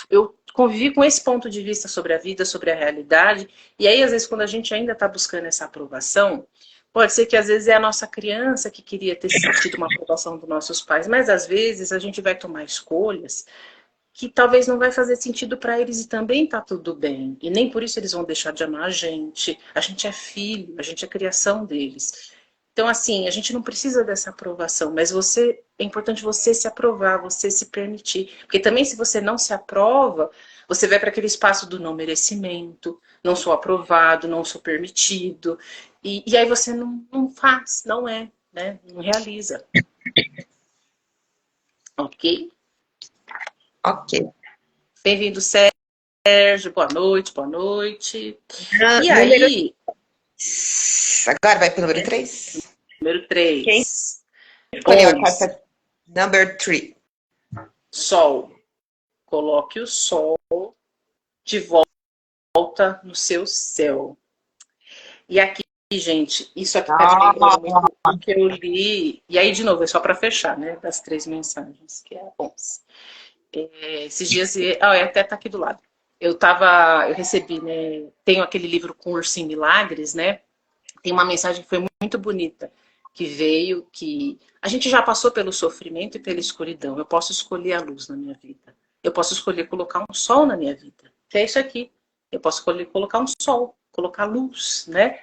eu convivi com esse ponto de vista sobre a vida, sobre a realidade, e aí às vezes quando a gente ainda está buscando essa aprovação, pode ser que às vezes é a nossa criança que queria ter tido uma aprovação dos nossos pais, mas às vezes a gente vai tomar escolhas que talvez não vai fazer sentido para eles e também tá tudo bem. E nem por isso eles vão deixar de amar a gente. A gente é filho, a gente é criação deles. Então, assim, a gente não precisa dessa aprovação, mas é importante você se aprovar, você se permitir. Porque também se você não se aprova, você vai para aquele espaço do não merecimento, não sou aprovado, não sou permitido. E aí você não faz, não é, né? Não realiza. Ok? Ok. Bem-vindo, Sérgio. Boa noite, boa noite. E Número. aí, Agora vai pro número 3. número Quem 3, escolheu a 11, carta number 3? Sol. Coloque o Sol de volta no seu céu. E aqui, gente, isso aqui tá de lembrar muito do que eu li. E aí, de novo, é só para fechar, né? Das 3 mensagens, que é a 11. Esses dias, até tá aqui do lado. Eu recebi, né? Tenho aquele livro Curso em Milagres, né? Tem uma mensagem que foi muito bonita, que veio que a gente já passou pelo sofrimento e pela escuridão. Eu posso escolher a luz na minha vida. Eu posso escolher colocar um sol na minha vida. Que é isso aqui. Eu posso escolher colocar um sol, colocar luz, né?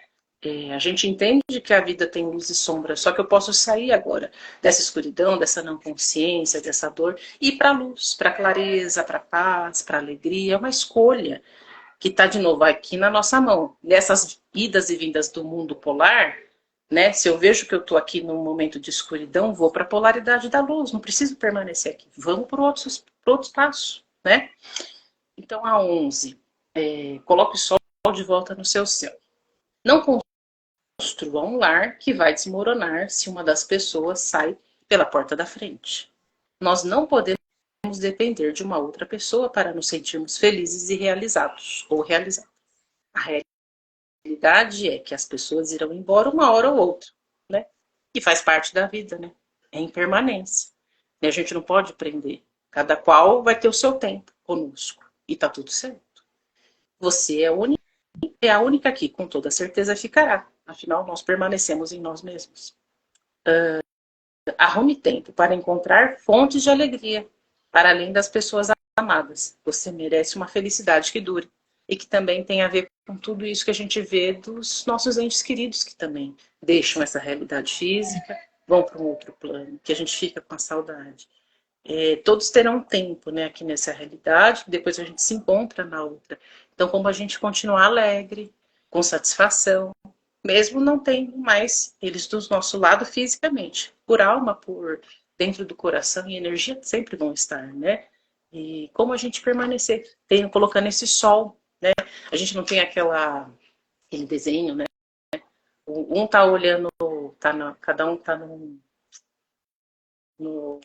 A gente entende que a vida tem luz e sombra, só que eu posso sair agora dessa escuridão, dessa não consciência, dessa dor, e ir para a luz, para a clareza, para a paz, para a alegria. É uma escolha que está de novo aqui na nossa mão. Nessas idas e vindas do mundo polar, né? Se eu vejo que eu estou aqui num momento de escuridão, vou para a polaridade da luz, não preciso permanecer aqui. Vamos para outro espaço, né? Então a 11, coloque o sol de volta no seu céu. Não construa um lar que vai desmoronar se uma das pessoas sai pela porta da frente. Nós não podemos depender de uma outra pessoa para nos sentirmos felizes e realizados ou realizados. A realidade é que as pessoas irão embora uma hora ou outra, né? E faz parte da vida, né? É impermanência. E a gente não pode prender. Cada qual vai ter o seu tempo conosco. E tá tudo certo. Você é a única que, com toda certeza, ficará. Afinal, nós permanecemos em nós mesmos. Arrume tempo para encontrar fontes de alegria, para além das pessoas amadas. Você merece uma felicidade que dure e que também tem a ver com tudo isso que a gente vê dos nossos entes queridos que também deixam essa realidade física, vão para um outro plano, que a gente fica com a saudade. Todos terão tempo, né, aqui nessa realidade, depois a gente se encontra na outra. Então, como a gente continuar alegre, com satisfação, mesmo não tendo mais eles do nosso lado fisicamente, por alma, por dentro do coração e energia sempre vão estar, né? E como a gente permanecer, colocando esse sol, né? A gente não tem aquele desenho, né? Um tá olhando, cada um tá no, no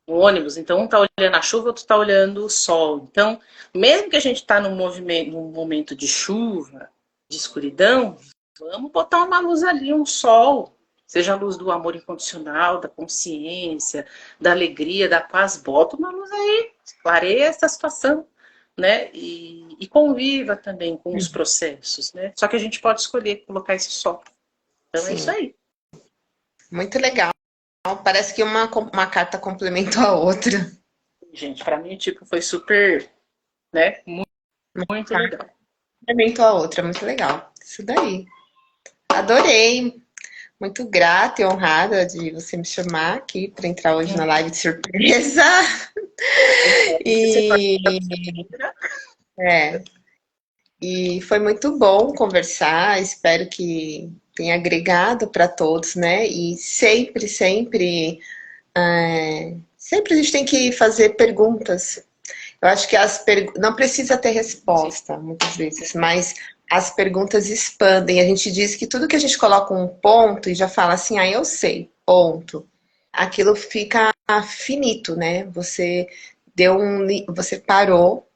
ônibus, então um tá olhando a chuva, outro tá olhando o sol. Então, mesmo que a gente tá num momento de chuva, de escuridão, vamos botar uma luz ali, um sol. Seja a luz do amor incondicional, da consciência, da alegria, da paz. Bota uma luz aí, clareia essa situação, né? E conviva também com os processos, né? Só que a gente pode escolher colocar esse sol. Então é isso Sim, aí. muito legal. Parece que uma carta complementa a outra. gente. Pra mim, tipo, foi super, né? Muito Tá, legal. complemento a outra, muito legal. Isso daí. Adorei. Muito grata e honrada de você me chamar aqui para entrar hoje na live de surpresa. Você pode E, é, e foi muito bom conversar. Espero que tenha agregado para todos, né? E sempre, sempre, sempre a gente tem que fazer perguntas. Eu acho que não precisa ter resposta, muitas vezes, mas as perguntas expandem. A gente diz que tudo que a gente coloca um ponto e já fala assim, ah, eu sei, ponto. Aquilo fica finito, né? Você parou.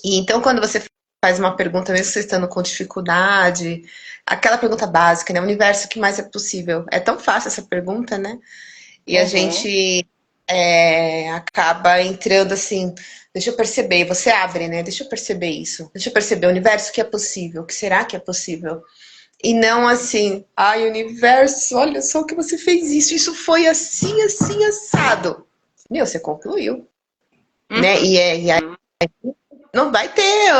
E então, quando você faz uma pergunta, mesmo você estando com dificuldade, aquela pergunta básica, né? O universo, o que mais é possível? É tão fácil essa pergunta, né? E a Uhum. gente acaba entrando assim, deixa eu perceber, você abre, né? Deixa eu perceber isso, deixa eu perceber o universo o que é possível, o que será que é possível? E não assim, ai, universo, olha só o que você fez isso foi assim, assim, assado. Meu, você concluiu, né? Uhum. E aí não vai ter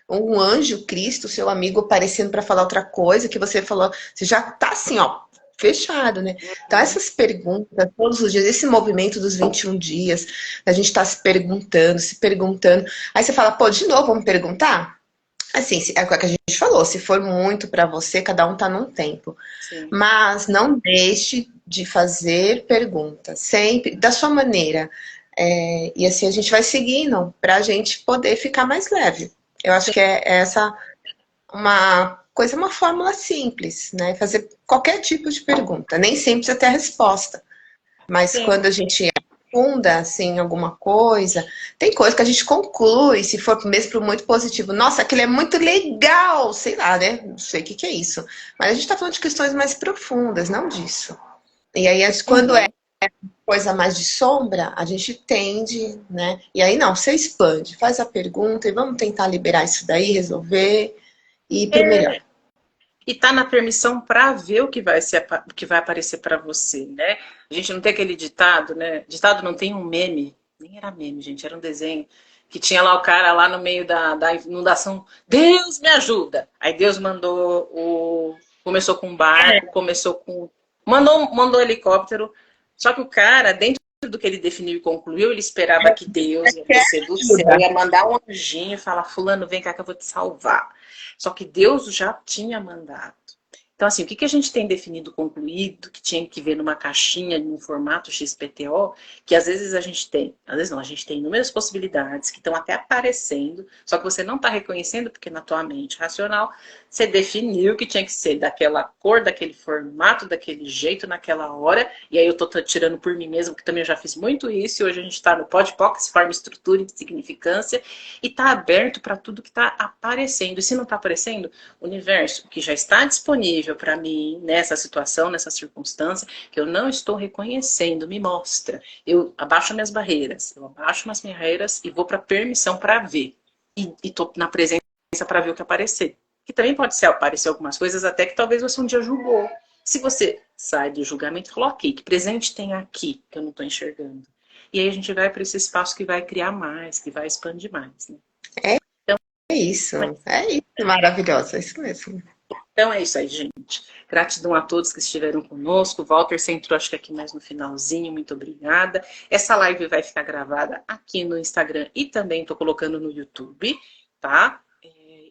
um anjo, Cristo, seu amigo, aparecendo para falar outra coisa que você falou, você já tá assim, ó, fechado, né? Então, Uhum. essas perguntas, todos os dias, esse movimento dos 21 dias, a gente tá se perguntando. Aí você fala, pô, de novo, vamos perguntar? Assim, é o que a gente falou, se for muito para você, cada um tá num tempo. Sim. Mas não deixe de fazer perguntas, sempre, da sua maneira. E assim a gente vai seguindo para a gente poder ficar mais leve. Eu acho que é essa uma coisa, uma fórmula simples, né? Fazer qualquer tipo de pergunta. Nem sempre precisa ter a resposta. Mas Sim. quando a gente aprofunda assim, alguma coisa, tem coisa que a gente conclui, se for mesmo pro muito positivo. Nossa, aquilo é muito legal, sei lá, né? Não sei o que que é isso. Mas a gente está falando de questões mais profundas, não disso. E aí, quando é Uhum. coisa mais de sombra, a gente tende, né? E aí não, você expande, faz a pergunta e vamos tentar liberar isso daí, resolver e ir pro melhor. É, e tá na permissão para ver o que vai aparecer para você, né? A gente não tem aquele ditado, né? Ditado não tem um meme, nem era meme, gente, era um desenho que tinha lá o cara lá no meio da inundação, Deus me ajuda. Aí Deus começou com um barco, começou com mandou um helicóptero, só que o cara dentro do que ele definiu e concluiu, ele esperava que Deus ia descer do céu, Ajuda. ia mandar um anjinho e falar, fulano, vem cá que eu vou te salvar. Só que Deus já tinha mandado. Então, assim, o que a gente tem definido, concluído, que tinha que ver numa caixinha, num formato XPTO, que às vezes a gente tem, às vezes não, a gente tem inúmeras possibilidades que estão até aparecendo, só que você não está reconhecendo porque na tua mente racional você definiu que tinha que ser daquela cor, daquele formato, daquele jeito, naquela hora, e aí eu tô tirando por mim mesmo, que também eu já fiz muito isso, e hoje a gente está no Podpox, forma, estrutura e significância, e está aberto para tudo que está aparecendo. E se não está aparecendo, o universo que já está disponível para mim nessa situação, nessa circunstância, que eu não estou reconhecendo, me mostra. Eu abaixo minhas barreiras, eu abaixo minhas barreiras e vou para permissão para ver. E estou na presença para ver o que aparecer. Que também pode ser aparecer algumas coisas até que talvez você um dia julgou. Se você sai do julgamento e fala, ok, que presente tem aqui que eu não estou enxergando? E aí a gente vai para esse espaço que vai criar mais, que vai expandir mais. Né? É isso, maravilhosa, é isso mesmo. Então é isso aí, gente. Gratidão a todos que estiveram conosco. Walter, você entrou acho que aqui mais no finalzinho, muito obrigada. Essa live vai ficar gravada aqui no Instagram e também estou colocando no YouTube, tá?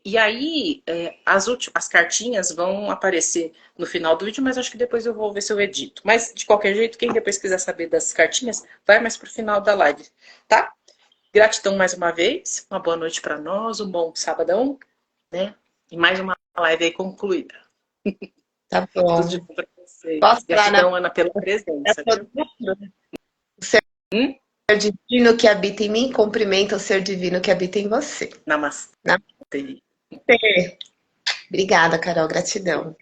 E aí, as cartinhas vão aparecer no final do vídeo, mas acho que depois eu vou ver se eu edito. Mas, de qualquer jeito, quem depois quiser saber das cartinhas, vai mais pro final da live, tá? Gratidão mais uma vez, uma boa noite para nós, um bom sabadão, né? E mais uma live aí concluída. Tá Tudo de bom. bom para vocês. Posso falar Gratidão, Ana, pela presença, viu? o ser Hum? divino que habita em mim, cumprimenta o ser divino que habita em você. Namastê. Namastê. Obrigada, Carol, gratidão.